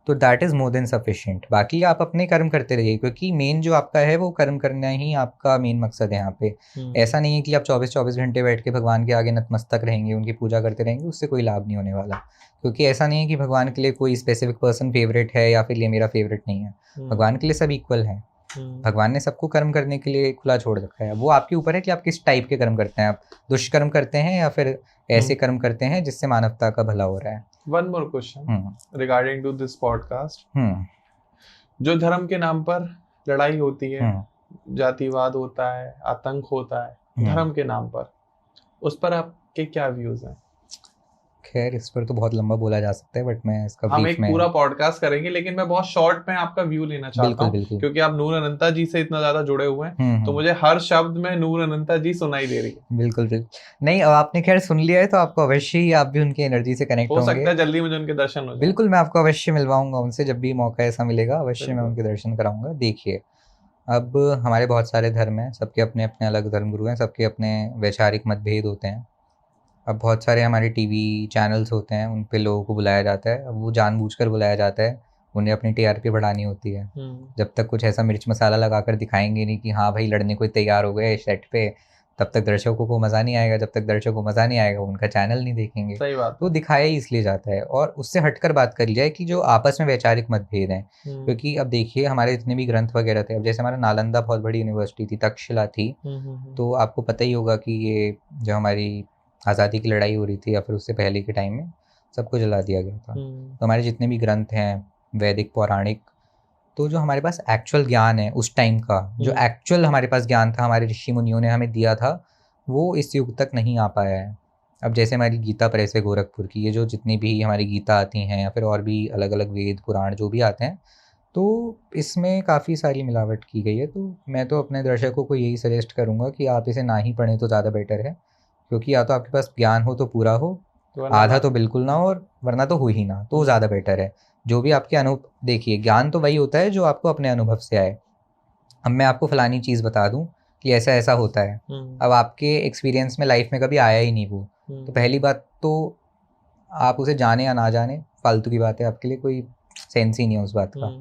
B: तो that is more than sufficient. बाकी आप अपने कर्म करते रहिए, क्योंकि मेन जो आपका है वो कर्म करना ही आपका मेन मकसद है यहाँ पे। ऐसा नहीं है कि आप 24-24 घंटे बैठ के भगवान के आगे नतमस्तक रहेंगे, उनकी पूजा करते रहेंगे, उससे कोई लाभ नहीं होने वाला। क्योंकि ऐसा नहीं है कि भगवान के लिए कोई स्पेसिफिक पर्सन फेवरेट है या फिर ये मेरा फेवरेट नहीं है। भगवान के लिए सब इक्वल है। भगवान ने सबको कर्म करने के लिए खुला छोड़ रखा है। वो आपके ऊपर है कि आप किस टाइप के कर्म करते हैं। आप दुष्कर्म करते हैं या फिर ऐसे कर्म करते हैं जिससे मानवता का भला हो रहा है।
A: One more question regarding to this podcast. जो धर्म के नाम पर लड़ाई होती है, जातिवाद होता है, आतंक होता है धर्म के नाम पर, उस पर आपके क्या व्यूज हैं?
B: खैर इस पर तो बहुत लंबा बोला जा सकता है, बट मैं इसका
A: हम एक पूरा पॉडकास्ट करेंगे, लेकिन मैं बहुत शॉर्ट में आपका व्यू लेना चाहता हूँ, क्योंकि आप नूर अनंता जी से इतना ज्यादा जुड़े हुए हैं, तो मुझे हर शब्द में नूर अनंता जी सुनाई दे रही है।
B: बिल्कुल नहीं, अब आपने खैर सुन लिया है तो आपको अवश्य ही आप भी उनकी एनर्जी से कनेक्ट होंगे।
A: हो सकता है जल्दी मुझे उनके दर्शन हो जाए।
B: बिल्कुल, मैं आपको अवश्य मिलवाऊंगा उनसे, जब भी मौका ऐसा मिलेगा अवश्य मैं उनके दर्शन कराऊंगा। देखिए, अब हमारे बहुत सारे धर्म हैं, सबके अपने अपने अलग धर्मगुरु हैं, सबके अपने वैचारिक मतभेद होते हैं। अब बहुत सारे हमारे टीवी चैनल्स होते हैं, उन पे लोगों को बुलाया जाता है। अब वो जानबूझकर बुलाया जाता है, उन्हें अपनी टीआरपी बढ़ानी होती है। जब तक कुछ ऐसा मिर्च मसाला लगाकर दिखाएंगे नहीं कि हाँ भाई लड़ने को तैयार हो गए सेट पे, तब तक दर्शकों को मज़ा नहीं आएगा। जब तक दर्शकों को मज़ा नहीं आएगा उनका चैनल नहीं देखेंगे।
A: सही बात।
B: तो दिखाया ही इसलिए जाता है। और उससे हटकर बात कर जाए कि जो आपस में वैचारिक मतभेद हैं, क्योंकि अब देखिए हमारे जितने भी ग्रंथ वगैरह थे, अब जैसे हमारा नालंदा बहुत बड़ी यूनिवर्सिटी थी, तक्षशिला थी, तो आपको पता ही होगा कि ये जो हमारी आज़ादी की लड़ाई हो रही थी या फिर उससे पहले के टाइम में सबको जला दिया गया था। तो हमारे जितने भी ग्रंथ हैं वैदिक पौराणिक, तो जो हमारे पास एक्चुअल ज्ञान है उस टाइम का, जो एक्चुअल हमारे पास ज्ञान था, हमारे ऋषि मुनियों ने हमें दिया था, वो इस युग तक नहीं आ पाया है। अब जैसे हमारी गीता प्रेस है गोरखपुर की, ये जो जितनी भी हमारी गीता आती हैं या फिर और भी अलग अलग वेद पुराण जो भी आते हैं, तो इसमें काफ़ी सारी मिलावट की गई है। तो मैं तो अपने दर्शकों को यही सजेस्ट करूँगा कि आप इसे ना ही पढ़ें तो ज़्यादा बेटर है, क्योंकि या तो आपके पास ज्ञान हो तो पूरा हो, आधा तो बिल्कुल ना हो, और वरना तो हो ही ना, तो ज़्यादा बेटर है। जो भी आपके अनुभव, देखिए ज्ञान तो वही होता है जो आपको अपने अनुभव से आए। अब मैं आपको फलानी चीज़ बता दूं कि ऐसा ऐसा होता है, अब आपके एक्सपीरियंस में लाइफ में कभी आया ही नहीं वो, तो पहली बात तो आप उसे जाने या ना जाने फालतू की बात है, आपके लिए कोई सेंस ही नहीं है उस बात का,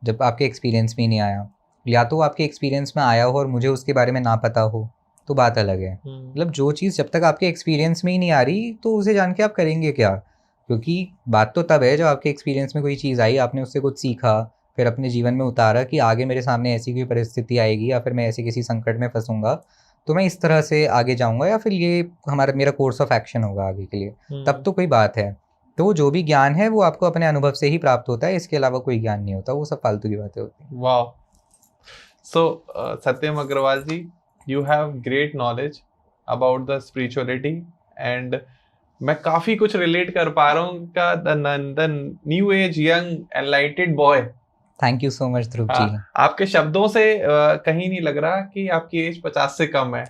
B: जब आपके एक्सपीरियंस में ही नहीं आया। या तो आपके एक्सपीरियंस में आया हो और मुझे उसके बारे में ना पता हो तो बात अलग है। मतलब जो चीज़ जब तक आपके एक्सपीरियंस में ही नहीं आ रही तो उसे जान के आप करेंगे क्या? क्योंकि बात तो तब है जब आपके एक्सपीरियंस में कोई चीज़ आई, आपने उससे कुछ सीखा, फिर अपने जीवन में उतारा कि आगे मेरे सामने ऐसी कोई परिस्थिति आएगी या फिर मैं ऐसे किसी संकट में फंसूंगा तो मैं इस तरह से आगे जाऊंगा, या फिर ये मेरा कोर्स ऑफ एक्शन होगा आगे के लिए, तब तो कोई बात है। तो जो भी ज्ञान है वो आपको अपने अनुभव से ही प्राप्त होता है, इसके अलावा कोई ज्ञान नहीं होता, वो सब फालतू की बातें होती हैं।
A: वाह। So Satyam Agarwal ji, you have great knowledge about the spirituality, and मैं काफी कुछ रिलेट कर पा रहा हूँ का the new age young enlightened boy.
B: Thank you so much Dhruv ji.
A: आपके शब्दों से कहीं नहीं लग रहा कि आपकी एज 50 से कम है।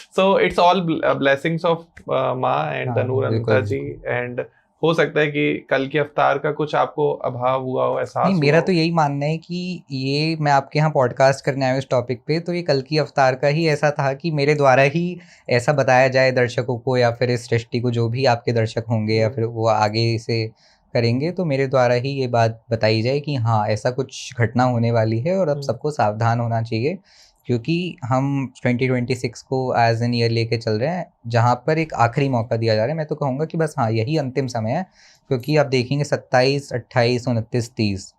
A: So it's all blessings of Maa and the Noor Ananta ji, एंड हो सकता है कि कल के अवतार का कुछ आपको अभाव हुआ हो, एहसास
B: नहीं, मेरा तो यही मानना है कि ये मैं आपके यहाँ पॉडकास्ट करने आया हूँ इस टॉपिक पे, तो ये कल की अवतार का ही ऐसा था कि मेरे द्वारा ही ऐसा बताया जाए दर्शकों को, या फिर इस सृष्टि को, जो भी आपके दर्शक होंगे या फिर वो आगे इसे करेंगे, तो मेरे द्वारा ही ये बात बताई जाए कि हाँ ऐसा कुछ घटना होने वाली है और अब सबको सावधान होना चाहिए, क्योंकि हम 2026 को एज एन ईयर लेके चल रहे हैं जहाँ पर एक आखिरी मौका दिया जा रहा है। मैं तो कहूँगा कि बस हाँ यही अंतिम समय है, क्योंकि आप देखेंगे 27, 28, 29, 30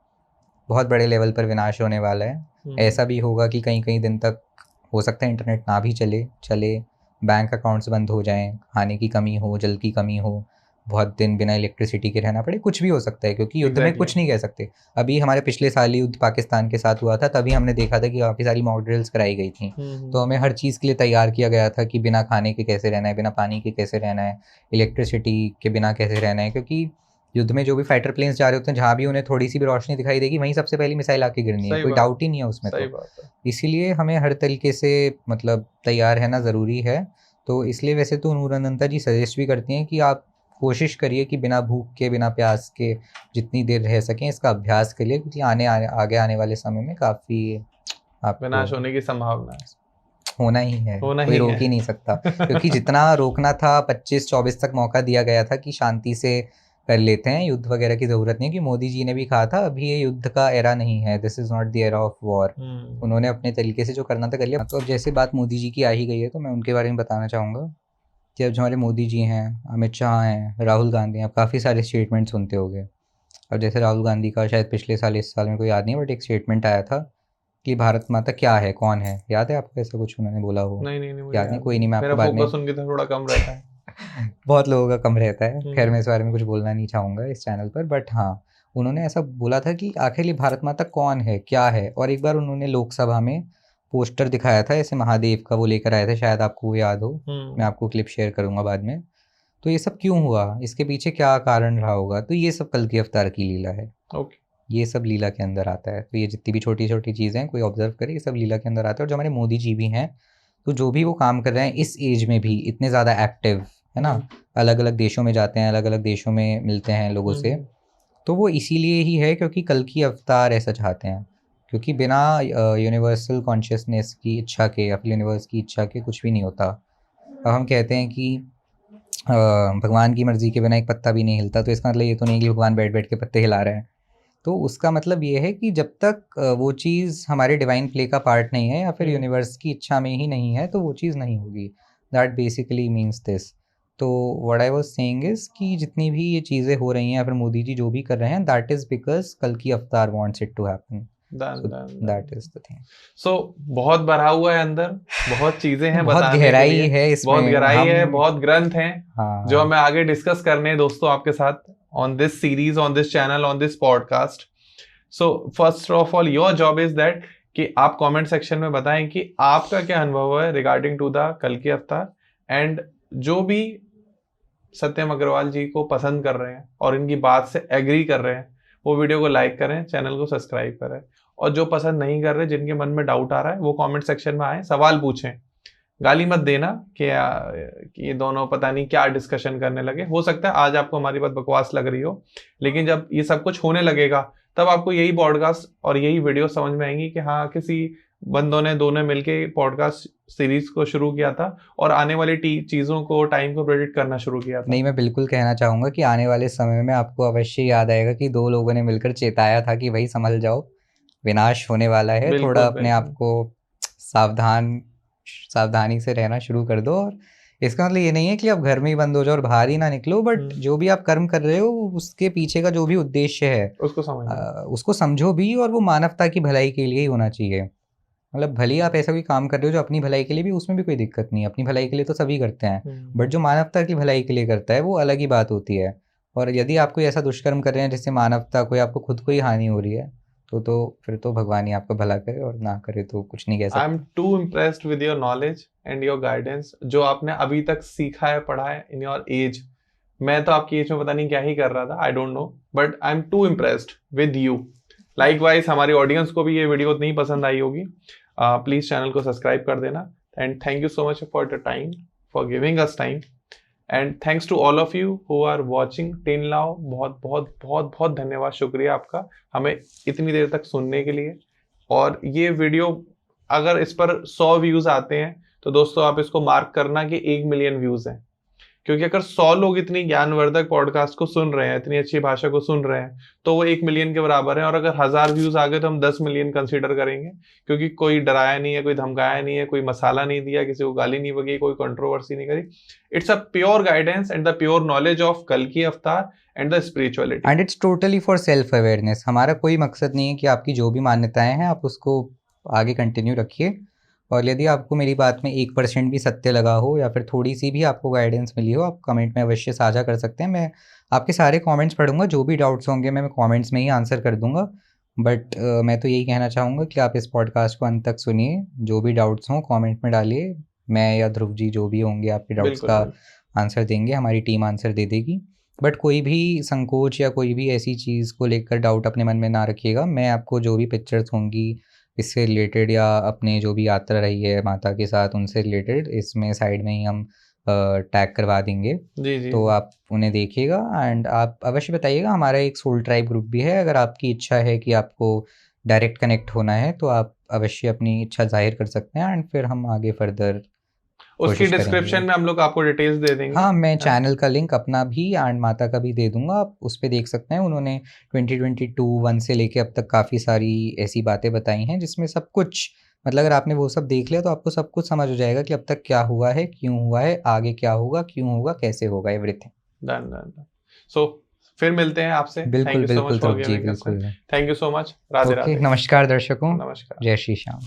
B: बहुत बड़े लेवल पर विनाश होने वाला है। ऐसा भी होगा कि कई कई दिन तक हो सकता है इंटरनेट ना भी चले, बैंक अकाउंट्स बंद हो जाएं, खाने की कमी हो, जल की कमी हो, बहुत दिन बिना इलेक्ट्रिसिटी के रहना पड़े, कुछ भी हो सकता है, क्योंकि युद्ध में कुछ नहीं कह सकते। अभी हमारे पिछले साल युद्ध पाकिस्तान के साथ हुआ था, तभी हमने देखा था कि काफ़ी सारी मॉक ड्रिल्स कराई गई थी, तो हमें हर चीज़ के लिए तैयार किया गया था कि बिना खाने के कैसे रहना है, बिना पानी के कैसे रहना है, इलेक्ट्रिसिटी के बिना कैसे रहना है, क्योंकि युद्ध में जो भी फाइटर प्लेन्स जा रहे होते हैं, जहाँ भी उन्हें थोड़ी सी भी रोशनी दिखाई देगी वहीं सबसे पहली मिसाइल आके गिरनी है, कोई डाउट ही नहीं है उसमें। तो इसीलिए हमें हर तरीके से मतलब तैयार रहना ज़रूरी है। तो इसलिए वैसे तो नूर अनंता जी सजेस्ट भी करती हैं कि आप कोशिश करिए कि बिना भूख के, बिना प्यास के जितनी देर रह सकें, इसका अभ्यास करिए, क्योंकि आगे आने वाले समय में काफ़ी
A: विनाश होने की संभावना है,
B: होना ही है, कोई रोक ही नहीं सकता। क्योंकि जितना रोकना था 25-24 तक मौका दिया गया था कि शांति से कर लेते हैं, युद्ध वगैरह की ज़रूरत नहीं, कि मोदी जी ने भी कहा था अभी ये युद्ध का एरा नहीं है, this is not the era of war. उन्होंने अपने तरीके से जो करना था कर लिया। तो अब जैसे बात मोदी जी की आ ही गई है तो मैं उनके बारे में बताना चाहूँगा कि अब जो हमारे मोदी जी हैं, अमित शाह हैं, राहुल गांधी हैं, अब काफ़ी सारे स्टेटमेंट सुनते हो गए। अब जैसे राहुल गांधी का शायद पिछले साल, इस साल में कोई याद नहीं, बट एक स्टेटमेंट आया था कि भारत माता क्या है, कौन है? याद है आपको ऐसा कुछ उन्होंने बोला हो?
A: नहीं मुझे
B: याद नहीं, कोई नहीं, मैं
A: मेरा
B: आपको बाद में
A: फोकस उनकी तरफ थोड़ा कम रहता है।
B: बहुत लोगों का कम रहता है, खैर मैं इस बारे में कुछ बोलना नहीं चाहूँगा इस चैनल पर, बट हाँ, उन्होंने ऐसा बोला था कि आखिर ये भारत माता कौन है, क्या है। और एक बार उन्होंने लोकसभा में पोस्टर दिखाया था ऐसे महादेव का, वो लेकर आए थे, शायद आपको वो याद हो, मैं आपको क्लिप शेयर करूँगा बाद में। तो ये सब क्यों हुआ, इसके पीछे क्या कारण रहा होगा, तो ये सब कल्कि अवतार की लीला है।
A: ओके,
B: ये सब लीला के अंदर आता है। तो ये जितनी भी छोटी छोटी चीज़ें हैं, कोई ऑब्जर्व करे, ये सब लीला के अंदर आता है। और जो हमारे मोदी जी भी हैं, तो जो भी वो काम कर रहे हैं इस एज में भी इतने ज़्यादा एक्टिव है ना, अलग अलग देशों में जाते हैं, अलग अलग देशों में मिलते हैं लोगों से, तो वो इसीलिए ही है क्योंकि कल्कि अवतार ऐसा चाहते हैं। क्योंकि बिना यूनिवर्सल कॉन्शियसनेस की इच्छा के या फिर यूनिवर्स की इच्छा के कुछ भी नहीं होता। अब हम कहते हैं कि भगवान की मर्ज़ी के बिना एक पत्ता भी नहीं हिलता, तो इसका मतलब ये तो नहीं कि भगवान बैठ बैठ के पत्ते हिला रहे हैं। तो उसका मतलब ये है कि जब तक वो चीज़ हमारे डिवाइन प्ले का पार्ट नहीं है या फिर यूनिवर्स की इच्छा में ही नहीं है, तो वो चीज़ नहीं होगी। That basically means this. तो what I was saying is कि जितनी भी ये चीज़ें हो रही हैं या फिर मोदी जी जो भी कर रहे हैं, दैट इज़ बिकॉज़ कल्कि avatar wants it to happen. So that is the thing.
A: So बहुत भरा हुआ है अंदर, बहुत चीजें हैं
B: बहुत
A: बताने के
B: गहराई
A: लिए,
B: है इसमें,
A: बहुत गहराई है,
B: हम
A: बहुत ग्रंथ हैं जो
B: हाँ
A: हमें आगे डिस्कस करने हैं दोस्तों आपके साथ on this series, on this channel, on this podcast. So first of all your job is that कि आप कमेंट सेक्शन में बताएं कि आपका क्या अनुभव है रिगार्डिंग टू द कल्कि अवतार, एंड जो भी सत्यम अग्रवाल जी को पसंद कर रहे हैं और इनकी बात से एग्री कर रहे हैं, वो वीडियो को लाइक करें, चैनल को सब्सक्राइब करें। और जो पसंद नहीं कर रहे, जिनके मन में डाउट आ रहा है, वो कमेंट सेक्शन में आए, सवाल पूछें, गाली मत देना कि ये दोनों पता नहीं क्या डिस्कशन करने लगे। हो सकता है आज आपको हमारी बात बकवास लग रही हो, लेकिन जब ये सब कुछ होने लगेगा तब आपको यही पॉडकास्ट और यही वीडियो समझ में आएंगी कि हाँ, किसी बंदों ने, दोनों मिलके पॉडकास्ट सीरीज को शुरू किया था और आने वाली चीजों को, टाइम को प्रेडिक्ट करना शुरू किया था।
B: नहीं, मैं बिल्कुल कहना चाहूँगा कि आने वाले समय में आपको अवश्य याद आएगा कि 2 लोगों ने मिलकर चेताया था कि भाई संभल जाओ, विनाश होने वाला है,
A: बिल्कुल,
B: थोड़ा अपने आप
A: बिल्कुल।
B: को सावधानी से रहना शुरू कर दो। और इसका मतलब ये नहीं है कि आप घर में ही बंद हो जाओ और बाहर ही ना निकलो, बट जो भी आप कर्म कर रहे हो उसके पीछे का जो भी उद्देश्य है उसको समझो भी, और वो मानवता की भलाई के लिए ही होना चाहिए। मतलब भले ही आप ऐसा कोई काम कर रहे हो जो अपनी भलाई के लिए भी, उसमें भी कोई दिक्कत नहीं है, अपनी भलाई के लिए तो सभी करते हैं, बट जो मानवता की भलाई के लिए करता है वो अलग ही बात होती है। और यदि आप कोई ऐसा दुष्कर्म कर रहे हैं जिससे मानवता को या आपको खुद को ही हानि हो रही है, तो फिर तो भगवान ही आपका भला करे, और ना करे तो कुछ नहीं कह सकते।
A: I am too impressed with your knowledge and your guidance, जो आपने अभी तक सीखा है, पढ़ा है इन योर एज। मैं तो आपकी एज में पता नहीं क्या ही कर रहा था, I don't know, but I am too impressed with you. Likewise हमारी ऑडियंस को भी ये वीडियो उतनी ही पसंद आई होगी। प्लीज चैनल को सब्सक्राइब कर देना, and thank you so much for the time, for giving us time, and thanks to all of you who are watching till now. बहुत बहुत बहुत बहुत धन्यवाद, शुक्रिया आपका हमें इतनी देर तक सुनने के लिए। और ये वीडियो अगर इस पर 100 व्यूज आते हैं तो दोस्तों आप इसको मार्क करना कि 1 मिलियन व्यूज हैं, क्योंकि अगर 100 लोग इतनी ज्ञानवर्धक पॉडकास्ट को सुन रहे हैं, इतनी अच्छी भाषा को सुन रहे हैं, तो वो 1 मिलियन के बराबर है। और अगर 1000 व्यूज आ गए तो हम 10 मिलियन कंसीडर करेंगे, क्योंकि कोई डराया नहीं है, कोई धमकाया नहीं है, कोई मसाला नहीं दिया, किसी को गाली नहीं बगी, कोई कंट्रोवर्सी नहीं करी। It's a pure guidance and the pure knowledge of कल्कि अवतार and the spirituality,
B: and it's totally for self awareness. हमारा कोई मकसद नहीं है कि आपकी जो भी मान्यताएं हैं आप उसको आगे कंटिन्यू रखिए, और यदि आपको मेरी बात में 1% भी सत्य लगा हो या फिर थोड़ी सी भी आपको गाइडेंस मिली हो, आप कमेंट में अवश्य साझा कर सकते हैं। मैं आपके सारे कमेंट्स पढ़ूंगा, जो भी डाउट्स होंगे मैं कमेंट्स में ही आंसर कर दूंगा। बट मैं तो यही कहना चाहूँगा कि आप इस पॉडकास्ट को अंत तक सुनिए, जो भी डाउट्स हों कमेंट में डालिए, मैं या ध्रुव जी जो भी होंगे आपके डाउट्स का आंसर देंगे, हमारी टीम आंसर दे देगी। बट कोई भी संकोच या कोई भी ऐसी चीज़ को लेकर डाउट अपने मन में ना रखिएगा। मैं आपको जो भी पिक्चर्स होंगी इससे रिलेटेड या अपने जो भी यात्रा रही है माता के साथ उनसे रिलेटेड, इसमें साइड में ही हम टैग करवा देंगे, तो आप उन्हें देखिएगा। एंड आप अवश्य बताइएगा, हमारा एक सोल ट्राइब ग्रुप भी है, अगर आपकी इच्छा है कि आपको डायरेक्ट कनेक्ट होना है तो आप अवश्य अपनी इच्छा जाहिर कर सकते हैं, एंड फिर हम आगे फर्दर
A: उसकी डिस्क्रिप्शन में हम लोग आपको डिटेल्स दे देंगे।
B: हाँ, मैं चैनल का लिंक अपना भी एंड माता का भी दे दूंगा, आप उस पर देख सकते हैं। उन्होंने 2022 से लेके अब तक काफ़ी सारी ऐसी बातें बताई हैं जिसमें सब कुछ, मतलब अगर आपने वो सब देख लिया तो आपको सब कुछ समझ हो जाएगा कि अब तक क्या हुआ है, क्यों हुआ है, आगे क्या होगा, क्यों होगा, कैसे होगा, एवरीथिंग।
A: Done done. सो फिर मिलते हैं आपसे।
B: बिल्कुल
A: थैंक यू सो मच
B: बिल्कुल
A: for
B: Dhruv ji,
A: giving us.
B: बिल्कुल।
A: Thank you so much. Radhe
B: okay,
A: Radhe.
B: नमस्कार दर्शकों,
A: नमस्कार।
B: जय श्री श्याम।